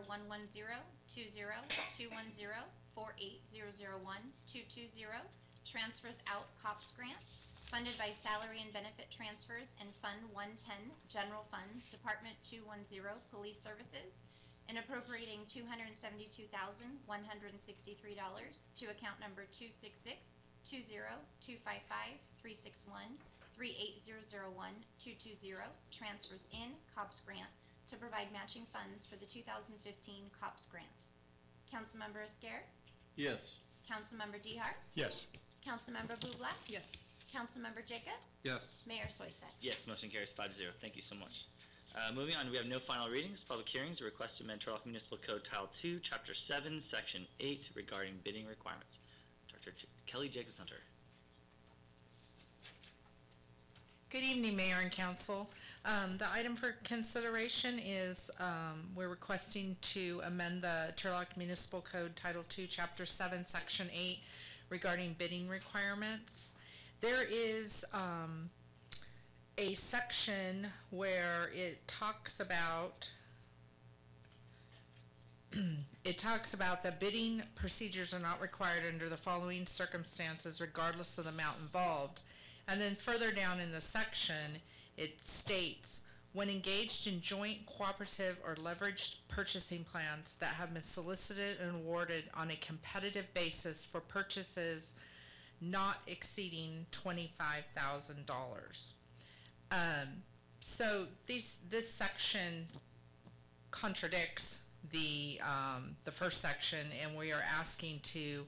110-20-210-48001-220, transfers out COPS grant, funded by salary and benefit transfers in Fund 110, General Fund, Department 210, Police Services, and appropriating $272,163 to account number 266-20255-361-38001-220, transfers in COPS grant to provide matching funds for the 2015 COPS grant. Councilmember Esquer? Yes. Councilmember Dehart? Yes. Councilmember Bublak? Yes. Councilmember Jacob? Yes. Mayor Soisett? Yes, motion carries 5-0. Thank you so much. Moving on, we have no final readings, public hearings, a request to amend Turlock Municipal Code Title 2, Chapter 7, Section 8 regarding bidding requirements. Dr. Kelly Jacobs-Hunter. Good evening, Mayor and Council. The item for consideration is we're requesting to amend the Turlock Municipal Code Title 2, Chapter 7, Section 8 regarding bidding requirements. There is a section where it talks about that bidding procedures are not required under the following circumstances regardless of the amount involved. And then further down in the section, it states, when engaged in joint, cooperative, or leveraged purchasing plans that have been solicited and awarded on a competitive basis for purchases not exceeding $25,000. So this section contradicts the first section, and we are asking to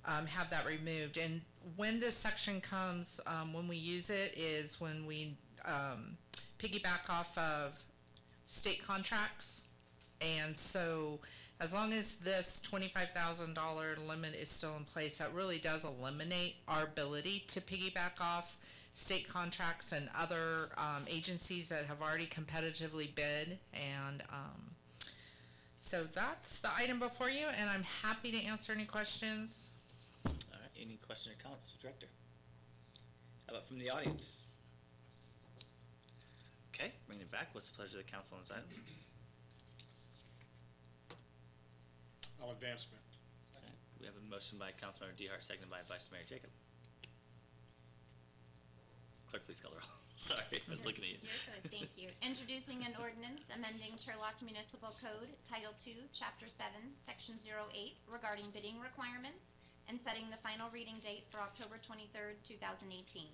have that removed. And when this section comes, when we use it is when we piggyback off of state contracts. And so as long as this $25,000 limit is still in place, that really does eliminate our ability to piggyback off state contracts and other agencies that have already competitively bid. And so that's the item before you, and I'm happy to answer any questions. All right, any questions or comments, Director? How about from the audience? Okay, bringing it back. What's the pleasure of the council on this item? All advancement. All right, we have a motion by Councilmember DeHart, seconded by Vice Mayor Jacob. Clerk, please call the roll. Sorry, I was looking at you. You're good, thank you. Introducing an ordinance amending Turlock Municipal Code, Title II, Chapter 7, Section 08, regarding bidding requirements, and setting the final reading date for October 23rd, 2018.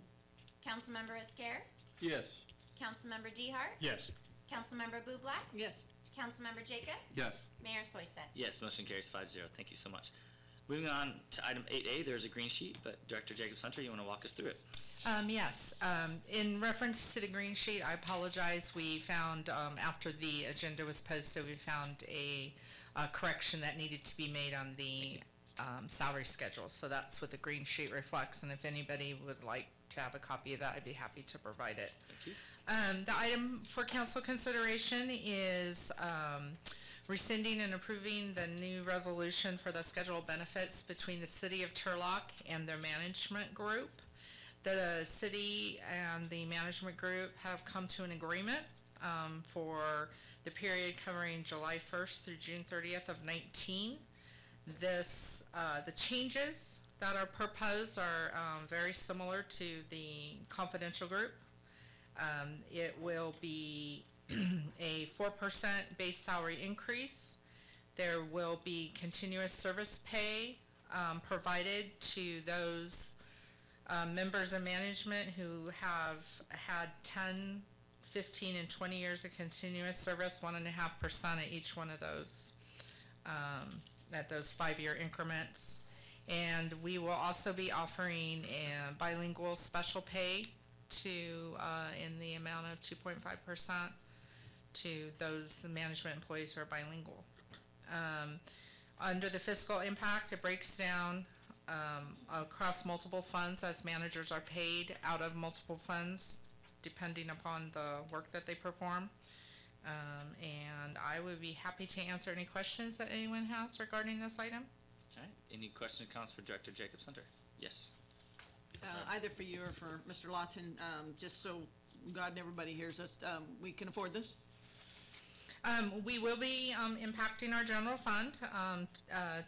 Councilmember Esquer? Yes. Councilmember DeHart? Yes. Councilmember Bublak? Yes. Councilmember Jacob? Yes. Mayor Soyset? Yes, motion carries 5-0. Thank you so much. Moving on to item 8A, there's a green sheet, but Director Jacobs Hunter, you want to walk us through it? Yes. In reference to the green sheet, I apologize. We found, after the agenda was posted, we found a correction that needed to be made on the salary schedule. So that's what the green sheet reflects. And if anybody would like to have a copy of that, I'd be happy to provide it. Thank you. The item for council consideration is rescinding and approving the new resolution for the scheduled benefits between the City of Turlock and their management group. The city and the management group have come to an agreement for the period covering July 1st through June 30th of 19. The changes that are proposed are very similar to the confidential group. It will be a 4% base salary increase. There will be continuous service pay provided to those members of management who have had 10, 15, and 20 years of continuous service, 1.5% at each one of those, at those 5-year increments. And we will also be offering a bilingual special pay to, in the amount of 2.5% to those management employees who are bilingual. Under the fiscal impact, it breaks down across multiple funds as managers are paid out of multiple funds depending upon the work that they perform. And I would be happy to answer any questions that anyone has regarding this item. All right, any questions or comments for Director Jacobs Hunter? Yes. Either for you or for Mr. Lawton, just so God and everybody hears us, we can afford this? We will be impacting our general fund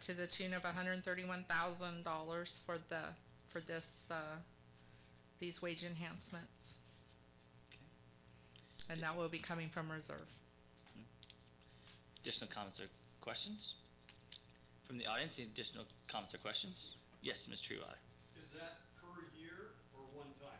to the tune of $131,000 for this these wage enhancements. Okay. And that will be coming from reserve. Additional comments or questions from the audience? Any additional comments or questions? Yes, Ms. Treewater. Is that per year or one time?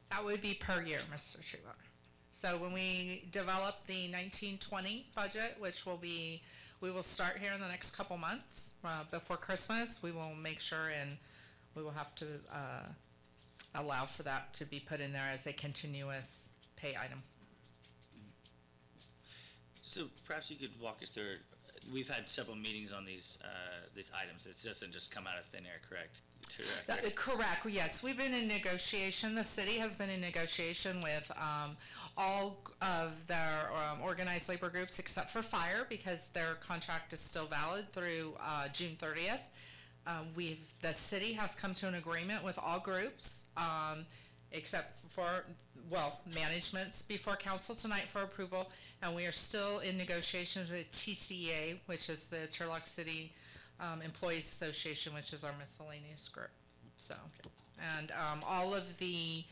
That would be per year, Mr. Treewater. So when we develop the 1920 budget, which we will start here in the next couple months before Christmas, we will make sure, and we will have to allow for that to be put in there as a continuous pay item. So perhaps you could walk us through. We've had several meetings on these items. It doesn't just come out of thin air, correct? Correct, yes. We've been in negotiation. The city has been in negotiation with all of their organized labor groups except for fire, because their contract is still valid through June 30th. The city has come to an agreement with all groups except for, management's before council tonight for approval, and we are still in negotiations with TCA, which is the Turlock City Employees Association, which is our miscellaneous group. So, and all of the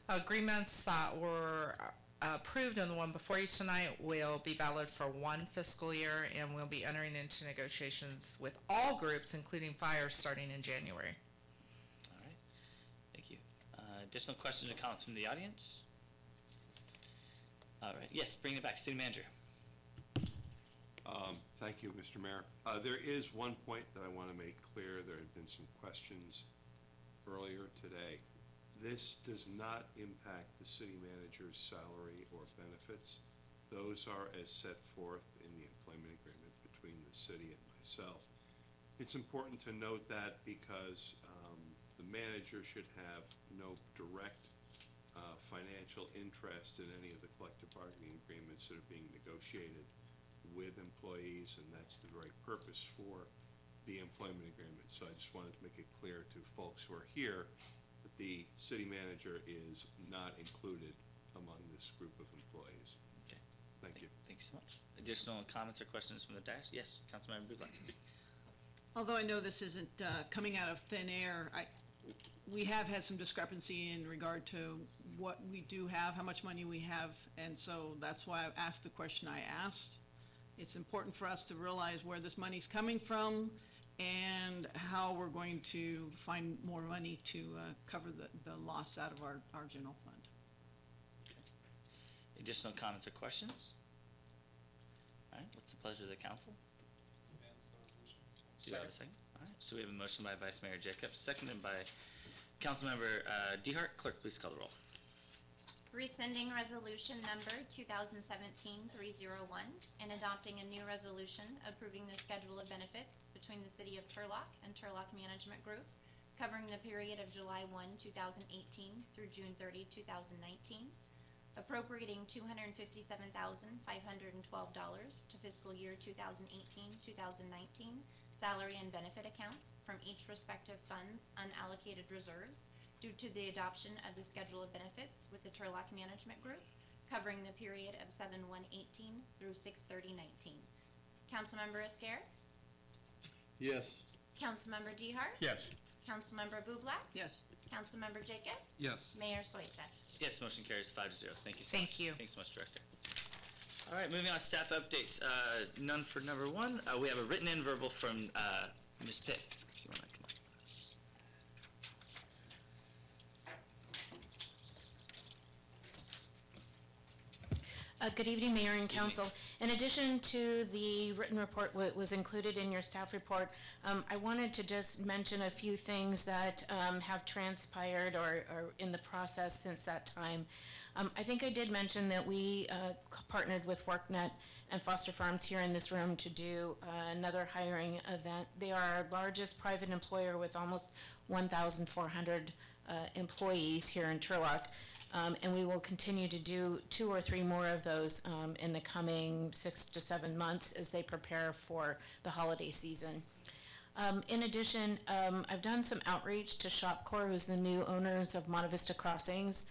agreements that were approved and the one before you tonight will be valid for one fiscal year, and we'll be entering into negotiations with all groups, including fire, starting in January. All right, thank you. Additional questions or comments from the audience? All right, yes, bring it back, City Manager. Thank you, Mr. Mayor. There is one point that I want to make clear. There had been some questions earlier today. This does not impact the city manager's salary or benefits. Those are as set forth in the employment agreement between the city and myself. It's important to note that because the manager should have no direct financial interest in any of the collective bargaining agreements that are being negotiated with employees, and that's the very purpose for the employment agreement. So I just wanted to make it clear to folks who are here that the city manager is not included among this group of employees. Okay. Thank you. Thank you so much. Additional comments or questions from the dais? Yes, Councilmember Buglack. Although I know this isn't coming out of thin air, we have had some discrepancy in regard to what we do have, how much money we have, and so that's why I asked the question I asked. It's important for us to realize where this money's coming from and how we're going to find more money to cover the loss out of our general fund. Okay. Additional comments or questions? All right, what's the pleasure of the council? Do you have a second? All right, so we have a motion by Vice Mayor Jacobs, seconded by Councilmember DeHart. Clerk, please call the roll. Rescinding resolution number 2017-301 and adopting a new resolution approving the schedule of benefits between the City of Turlock and Turlock Management Group covering the period of July 1, 2018 through June 30, 2019, appropriating $257,512 to fiscal year 2018-2019 salary and benefit accounts from each respective fund's unallocated reserves due to the adoption of the schedule of benefits with the Turlock Management Group covering the period of 7/1/18 through 6/30/19. Councilmember Esquer? Yes. Councilmember DeHart? Yes. Councilmember Buglack? Yes. Councilmember Jacob? Yes. Mayor Soiseth? Yes, motion carries 5-0. Thank you so much. Thank you. Thanks so much, Director. All right, moving on to staff updates. None for number one. We have a written and verbal from Ms. Pitt. If you want to come up. Good evening, Mayor and Council. In addition to the written report what was included in your staff report, I wanted to just mention a few things that have transpired or in the process since that time. I think I did mention that we partnered with WorkNet and Foster Farms here in this room to do another hiring event. They are our largest private employer with almost 1,400 employees here in Turlock. And we will continue to do 2 or 3 more of those in the coming 6 to 7 months as they prepare for the holiday season. In addition, I've done some outreach to ShopCore, who's the new owners of Monte Vista Crossings.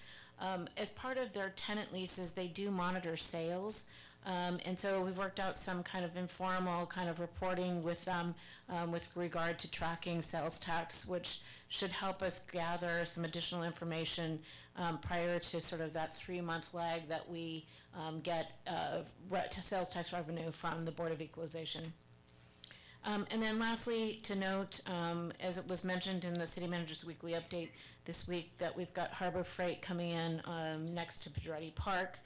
As part of their tenant leases, they do monitor sales. And so we've worked out some kind of informal kind of reporting with them with regard to tracking sales tax, which should help us gather some additional information prior to sort of that 3-month lag that we get sales tax revenue from the Board of Equalization. And then lastly, to note, as it was mentioned in the City Manager's Weekly Update this week, that we've got Harbor Freight coming in next to Pedretti Park.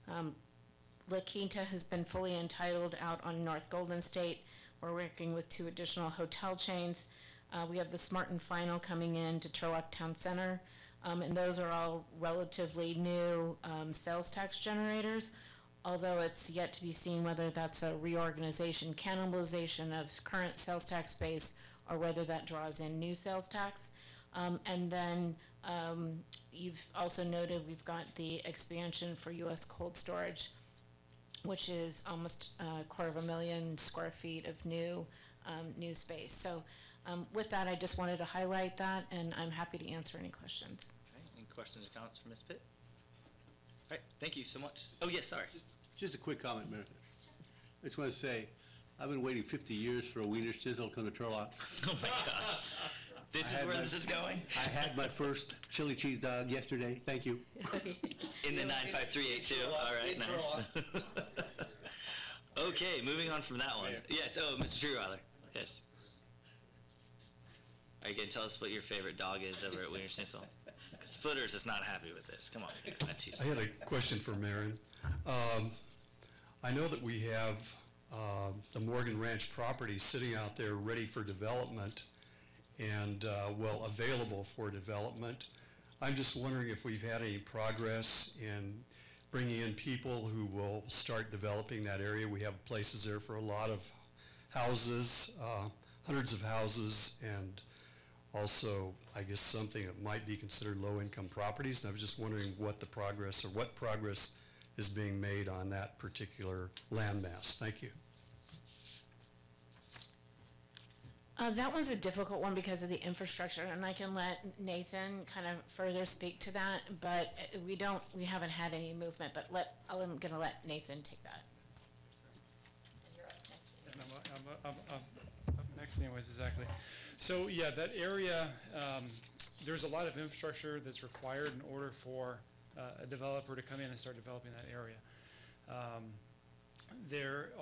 La Quinta has been fully entitled out on North Golden State. We're working with 2 additional hotel chains. We have the Smart and Final coming in to Turlock Town Center, and those are all relatively new sales tax generators, although it's yet to be seen whether that's a reorganization, cannibalization of current sales tax base, or whether that draws in new sales tax. And then you've also noted we've got the expansion for U.S. cold storage, which is almost 250,000 square feet of new space. So with that, I just wanted to highlight that, and I'm happy to answer any questions. Okay. Any questions or comments from Ms. Pitt? All right, thank you so much. Oh, yes, sorry. Just a quick comment, Mayor. I just want to say, I've been waiting 50 years for a Wiener Schnitzel to come to Turlock. Oh, my gosh. This is where this is going? I had my first chili cheese dog yesterday. Thank you. In the 95382. All right, nice. Okay, moving on from that one. Yes, Mr. Treeweiler. Yes. Are you going to tell us what your favorite dog is over at Wiener Schnitzel? Footers is not happy with this. Come on, I had a question for Marin. I know that we have the Morgan Ranch property sitting out there ready for development and, well, available for development. I'm just wondering if we've had any progress in bringing in people who will start developing that area. We have places there for a lot of houses, hundreds of houses, and also, I guess, something that might be considered low-income properties. And I was just wondering what the progress or what progress is being made on that particular landmass. Thank you. That one's a difficult one because of the infrastructure, and I can let Nathan kind of further speak to that, but we haven't had any movement, but I'm gonna let Nathan take that. And you're up next. I'm up next anyways, exactly. So yeah, that area, there's a lot of infrastructure that's required in order for a developer to come in and start developing that area. There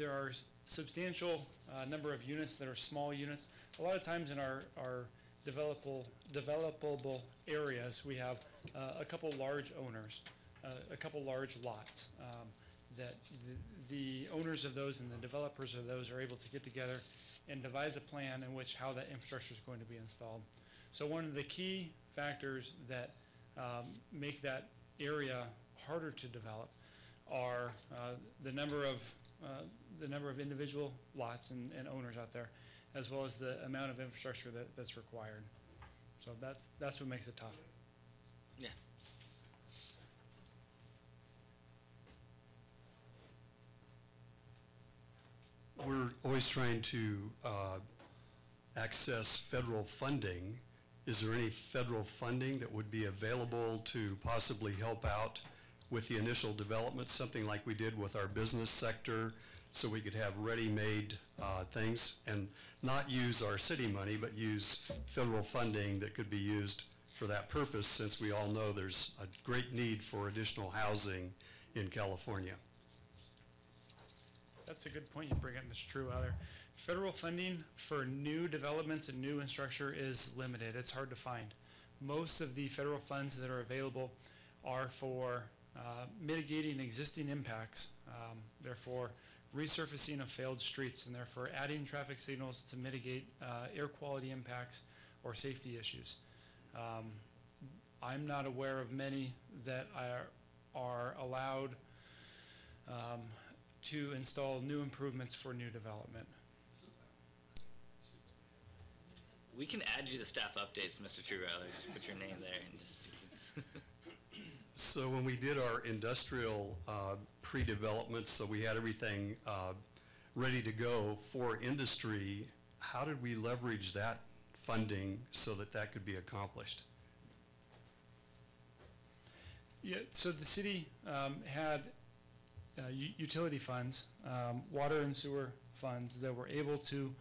are substantial number of units that are small units. A lot of times in our developable areas, we have a couple large owners, a couple large lots that the owners of those and the developers of those are able to get together and devise a plan in which how that infrastructure is going to be installed. So one of the key factors that make that area harder to develop are the number of individual lots and owners out there, as well as the amount of infrastructure that's required. So that's what makes it tough. Yeah. We're always trying to access federal funding. Is there any federal funding that would be available to possibly help out with the initial development, something like we did with our business sector, so we could have ready-made things and not use our city money, but use federal funding that could be used for that purpose, since we all know there's a great need for additional housing in California? That's a good point you bring up, Mr. Trueweller. Federal funding for new developments and new infrastructure is limited. It's hard to find. Most of the federal funds that are available are for mitigating existing impacts. Therefore, resurfacing of failed streets, and therefore adding traffic signals to mitigate air quality impacts or safety issues. I'm not aware of many that are allowed to install new improvements for new development. We can add you the staff updates, Mr. Trueweller. Just put your name there and just. So when we did our industrial pre-development, so we had everything ready to go for industry, how did we leverage that funding so that that could be accomplished? Yeah, so the city had utility funds, water and sewer funds that were able to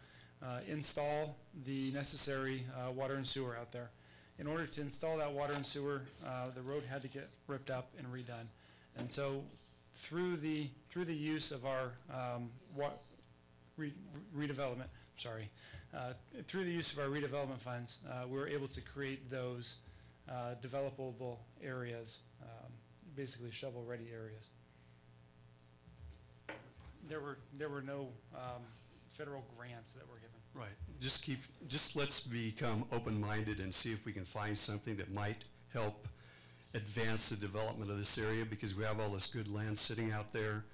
install the necessary water and sewer out there. In order to install that water and sewer, the road had to get ripped up and redone. And so through the use of our redevelopment, through the use of our redevelopment funds, we were able to create those developable areas, basically shovel-ready areas. There were no federal grants that were given. Right. Just let's become open-minded and see if we can find something that might help advance the development of this area, because we have all this good land sitting out there.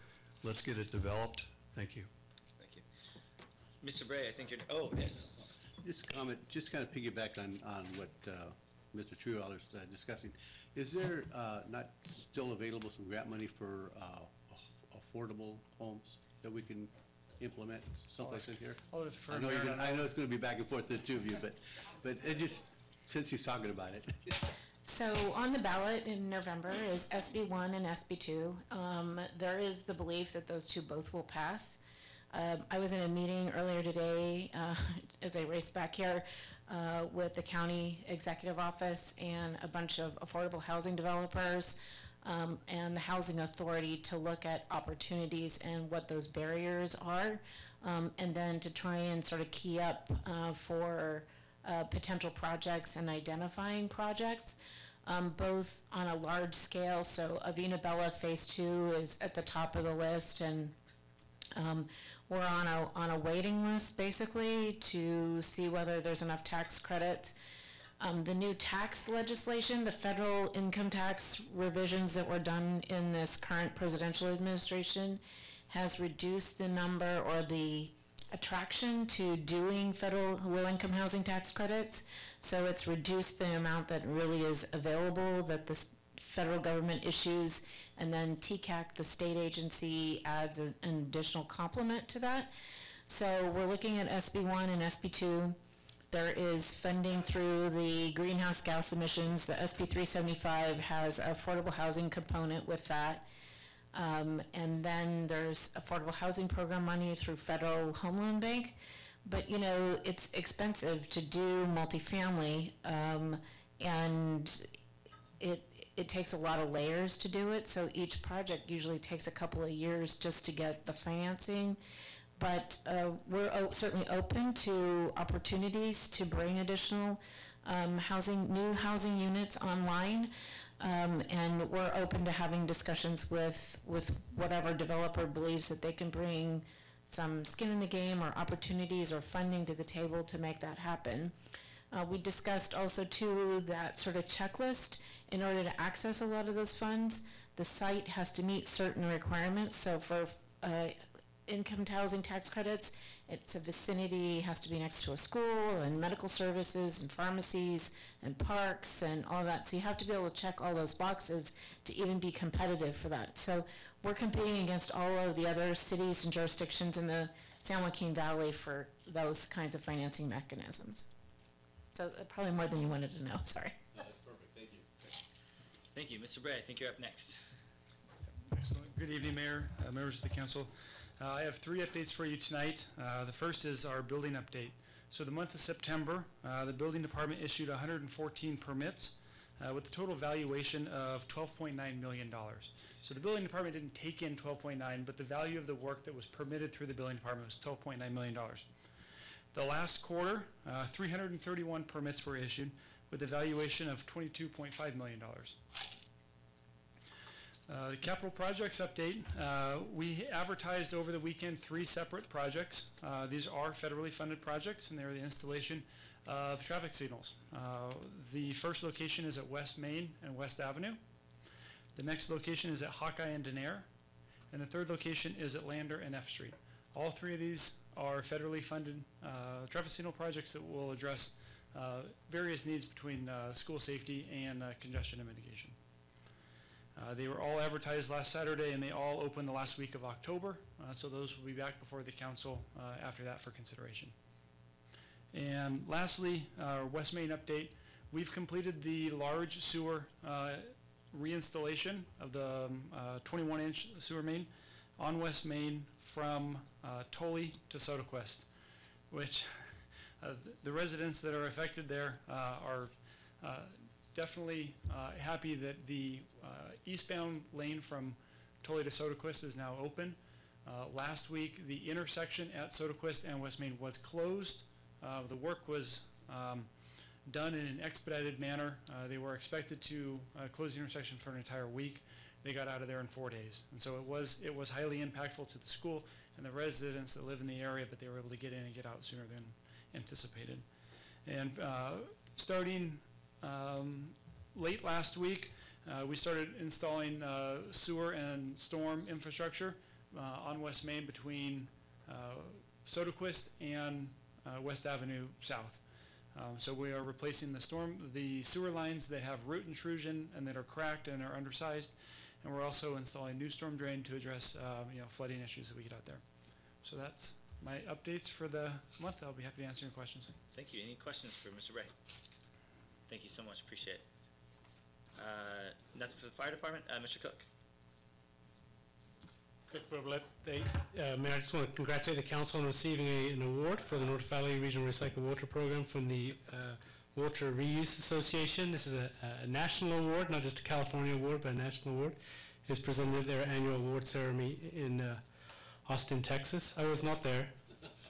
Let's get it developed. Thank you. Thank you. Mr. Bray, I think you're, oh, yes. Just comment, just kind of piggyback on what Mr. Trueweller's discussing. Is there not still available some grant money for affordable homes that we can implement someplace in here? I know it's going to be back and forth, the two of you, but it just, since he's talking about it. So on the ballot in November is SB1 and SB2. There is the belief that those two both will pass. I was in a meeting earlier today as I raced back here with the county executive office and a bunch of affordable housing developers and the housing authority to look at opportunities and what those barriers are, and then to try and sort of key up for potential projects and identifying projects, both on a large scale. So Avena Bella Phase 2 is at the top of the list, and we're on a waiting list basically to see whether there's enough tax credits. The new tax legislation, the federal income tax revisions that were done in this current presidential administration, has reduced the number or the attraction to doing federal low-income housing tax credits. So it's reduced the amount that really is available that the federal government issues, and then TCAC, the state agency, adds an additional complement to that. So we're looking at SB1 and SB2. There is funding through the greenhouse gas emissions. The SB 375 has an affordable housing component with that. And then there's affordable housing program money through Federal Home Loan Bank. But, you know, it's expensive to do multifamily, and it takes a lot of layers to do it. So each project usually takes a couple of years just to get the financing. But we're certainly open to opportunities to bring additional new housing units online. And we're open to having discussions with whatever developer believes that they can bring some skin in the game or opportunities or funding to the table to make that happen. We discussed also too that sort of checklist. In order to access a lot of those funds, the site has to meet certain requirements. So for income housing tax credits, it's a vicinity, has to be next to a school and medical services and pharmacies and parks and all that. So you have to be able to check all those boxes to even be competitive for that. So we're competing against all of the other cities and jurisdictions in the San Joaquin Valley for those kinds of financing mechanisms. So probably more than you wanted to know, sorry. No, that's perfect, thank you. Thank you. Mr. Bray, I think you're up next. Excellent. Good evening, Mayor, members of the council. I have 3 updates for you tonight. The first is our building update. So the month of September, the building department issued 114 permits with a total valuation of $12.9 million. So the building department didn't take in 12.9, but the value of the work that was permitted through the building department was $12.9 million. The last quarter, 331 permits were issued with a valuation of $22.5 million. The capital projects update, we advertised over the weekend 3 separate projects. These are federally funded projects, and they're the installation of traffic signals. The first location is at West Main and West Avenue. The next location is at Hawkeye and Denair. And the third location is at Lander and F Street. All 3 of these are federally funded traffic signal projects that will address various needs between school safety and congestion and mitigation. They were all advertised last Saturday, and they all opened the last week of October, so those will be back before the council after that for consideration. And lastly, our West Main update. We've completed the large sewer reinstallation of the 21-inch sewer main on West Main from Tully to Sodaquest, which the residents that are affected there are definitely happy that the eastbound lane from Tully to Sodaquest is now open. Last week, the intersection at Sodaquest and West Main was closed. The work was done in an expedited manner. They were expected to close the intersection for an entire week. They got out of there in 4 days. And so it was highly impactful to the school and the residents that live in the area, but they were able to get in and get out sooner than anticipated. And starting late last week, we started installing sewer and storm infrastructure on West Main between Sodaquest and West Avenue South. So we are replacing the sewer lines that have root intrusion and that are cracked and are undersized, and we're also installing new storm drain to address flooding issues that we get out there. So that's my updates for the month. I'll be happy to answer your questions. Thank you. Any questions for Mr. Bray? Thank you so much. Appreciate it. Nothing for the fire department. Mr. Cook. Quick verbal update. Mayor, I just want to congratulate the council on receiving an award for the North Valley Regional Recycled Water Program from the Water Reuse Association. This is a national award, not just a California award, but a national award. It's presented at their annual award ceremony in Austin, Texas. I was not there,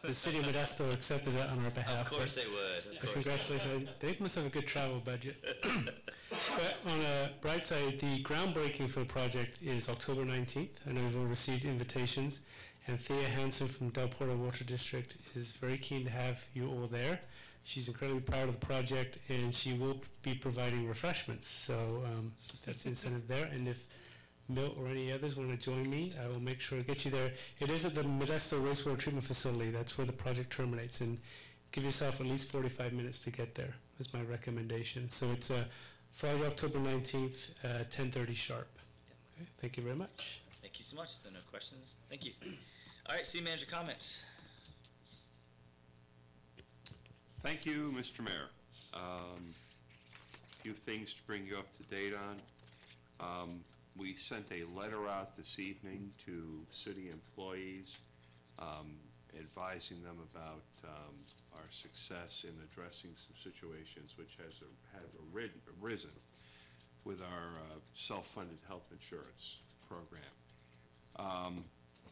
the city of Modesto accepted it on our behalf. Of course they would. Of course. Congratulations. They must have a good travel budget. But on a bright side, the groundbreaking for the project is October 19th. I know we've all received invitations. And Thea Hansen from Del Porto Water District is very keen to have you all there. She's incredibly proud of the project, and she will be providing refreshments. So that's the incentive there. And if Milt or any others want to join me, I will make sure to get you there. It is at the Modesto Wastewater Treatment Facility. That's where the project terminates. And give yourself at least 45 minutes to get there, is my recommendation. So it's Friday, October 19th, 10:30 sharp. Okay, thank you very much. Thank you so much. If there are no questions, thank you. All right, city manager comments. Thank you, Mr. Mayor. Few things to bring you up to date on. We sent a letter out this evening to city employees advising them about our success in addressing some situations which have arisen with our self-funded health insurance program.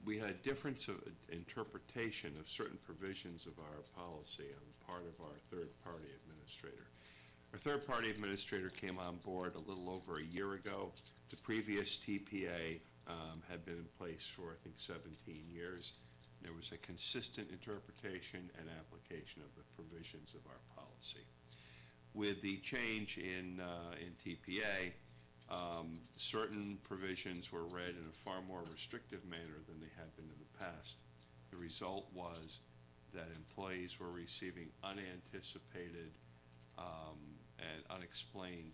We had a difference of interpretation of certain provisions of our policy on the part of our third-party administrator. Our third-party administrator came on board a little over a year ago. The previous TPA had been in place for, I think, 17 years. There was a consistent interpretation and application of the provisions of our policy. With the change in TPA, certain provisions were read in a far more restrictive manner than they had been in the past. The result was that employees were receiving unanticipated and unexplained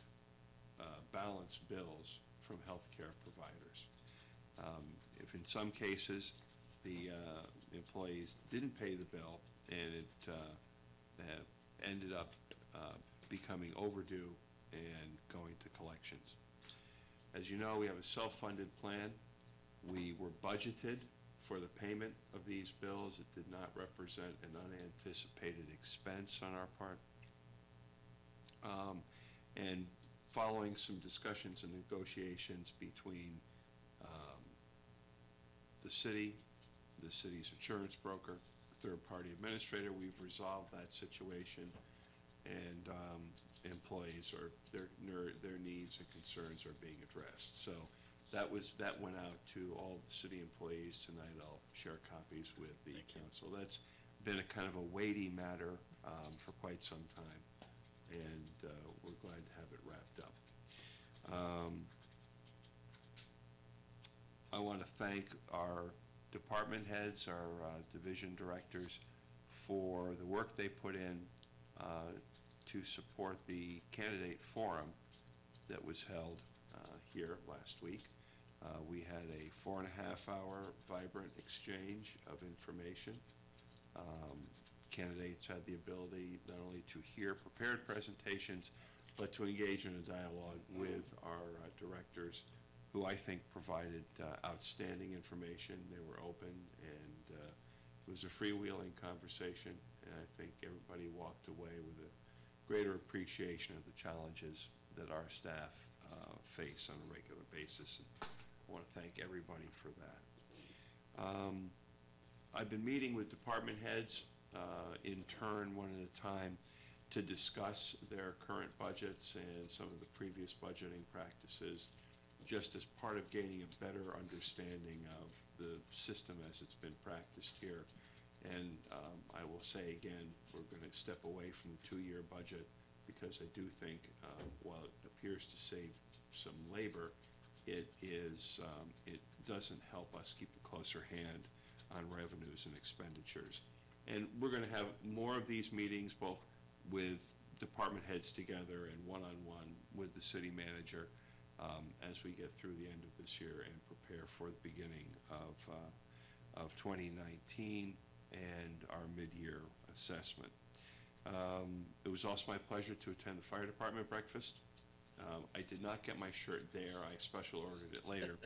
balance bills from healthcare providers. If in some cases the employees didn't pay the bill and it ended up becoming overdue and going to collections. As you know, we have a self-funded plan. We were budgeted for the payment of these bills. It did not represent an unanticipated expense on our part. And following some discussions and negotiations between the city's insurance broker, the third-party administrator, we've resolved that situation, and employees or their needs and concerns are being addressed. So that went out to all the city employees tonight. I'll share copies with the council. That's been a kind of a weighty matter for quite some time, and we're glad to have it wrapped up. I want to thank our department heads, our division directors, for the work they put in to support the candidate forum that was held here last week. We had a 4.5-hour vibrant exchange of information. Candidates had the ability not only to hear prepared presentations, but to engage in a dialogue with our directors, who I think provided outstanding information. They were open, and it was a freewheeling conversation, and I think everybody walked away with a greater appreciation of the challenges that our staff face on a regular basis. And I want to thank everybody for that. I've been meeting with department heads in turn, one at a time, to discuss their current budgets and some of the previous budgeting practices, just as part of gaining a better understanding of the system as it's been practiced here. And I will say again, we're going to step away from the 2-year budget, because I do think while it appears to save some labor, it doesn't help us keep a closer hand on revenues and expenditures. And we're going to have more of these meetings, both with department heads together and one-on-one with the city manager as we get through the end of this year and prepare for the beginning of 2019 and our mid-year assessment. It was also my pleasure to attend the fire department breakfast. I did not get my shirt there. I special ordered it later.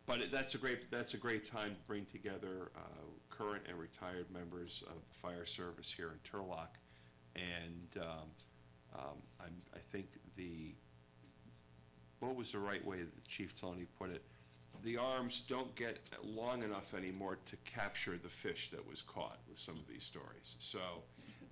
But that's a great time to bring together current and retired members of the fire service here in Turlock. And I think what was the right way that Chief Tony put it? the arms don't get long enough anymore to capture the fish that was caught with some of these stories. So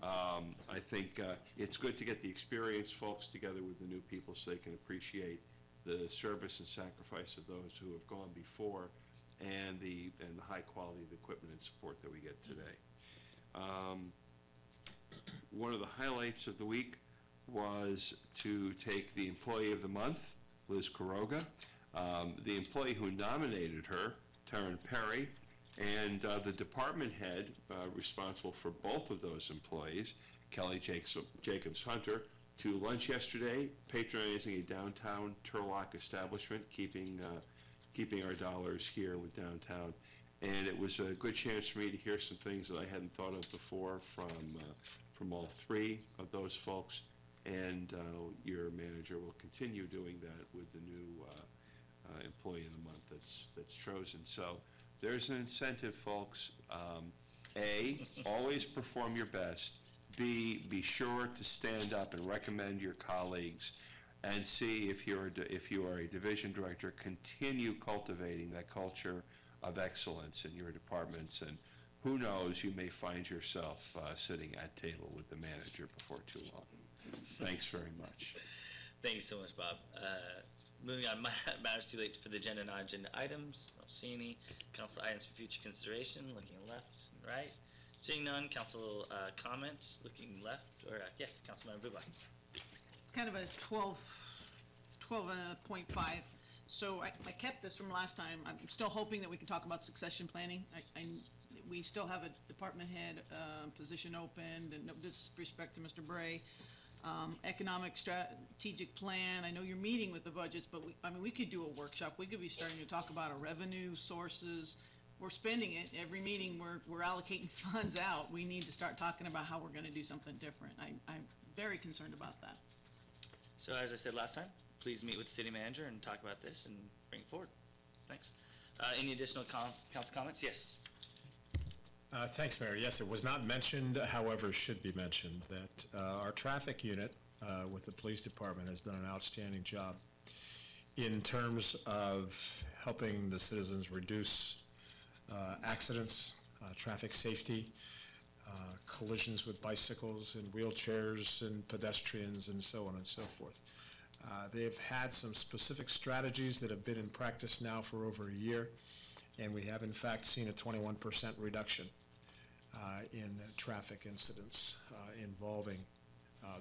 I think it's good to get the experienced folks together with the new people so they can appreciate the service and sacrifice of those who have gone before, and the high quality of the equipment and support that we get today. One of the highlights of the week was to take the Employee of the Month, Liz Quiroga, the employee who nominated her, Taryn Perry, and the department head responsible for both of those employees, Kelly Jacobs-Hunter, to lunch yesterday, patronizing a downtown Turlock establishment, keeping our dollars here with downtown. And it was a good chance for me to hear some things that I hadn't thought of before from all three of those folks. And your manager will continue doing that with the new Employee of the Month that's chosen. So there's an incentive, folks. A, always perform your best. B, be sure to stand up and recommend your colleagues. And C, if you are a division director, continue cultivating that culture of excellence in your departments. And who knows, you may find yourself sitting at table with the manager before too long. Thanks very much. Thank you so much, Bob. Moving on, matters too late for the agenda, non-agenda items. I don't see any. Council items for future consideration, looking left and right. Seeing none, council comments, looking left, or yes, Councilmember Bublak. It's kind of a 12.5. So I kept this from last time. I'm still hoping that we can talk about succession planning. We still have a department head position open, and no disrespect to Mr. Bray. Economic strategic plan. I know you're meeting with the budgets, but we could do a workshop. We could be starting to talk about our revenue sources. We're spending it. Every meeting we're allocating funds out. We need to start talking about how we're going to do something different. I'm very concerned about that. So as I said last time, please meet with the city manager and talk about this and bring it forward. Thanks. Any additional council comments? Yes. Thanks, Mayor. Yes, it was not mentioned, however, should be mentioned, that our traffic unit with the police department has done an outstanding job in terms of helping the citizens reduce accidents, traffic safety, collisions with bicycles and wheelchairs and pedestrians and so on and so forth. They've had some specific strategies that have been in practice now for over a year, and we have in fact seen a 21% reduction in traffic incidents involving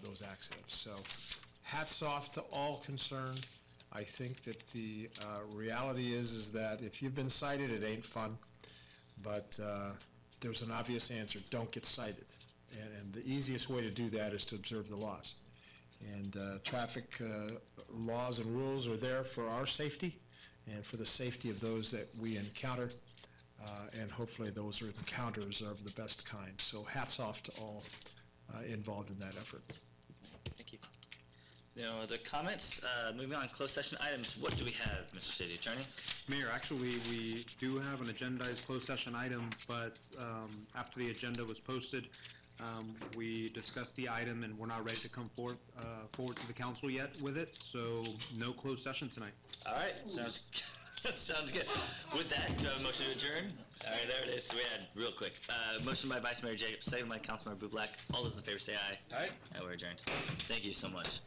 those accidents. So hats off to all concerned. I think that the reality is that if you've been cited, it ain't fun, but there's an obvious answer: don't get cited. And the easiest way to do that is to observe the laws. And traffic laws and rules are there for our safety and for the safety of those that we encounter, and hopefully those encounters are of the best kind. So hats off to all involved in that effort. Thank you. No other comments. Moving on, closed session items. What do we have, Mr. City Attorney? Mayor, actually, we do have an agendized closed session item, but after the agenda was posted, we discussed the item and we're not ready to come forward to the council yet with it, so no closed session tonight. All right, sounds good. With that, do I have a motion to adjourn? All right, there it is. So we had real quick. Motion by Vice Mayor Jacobs, second by Councilmember Bublak. All those in favor say aye. Aye. And we're adjourned. Thank you so much.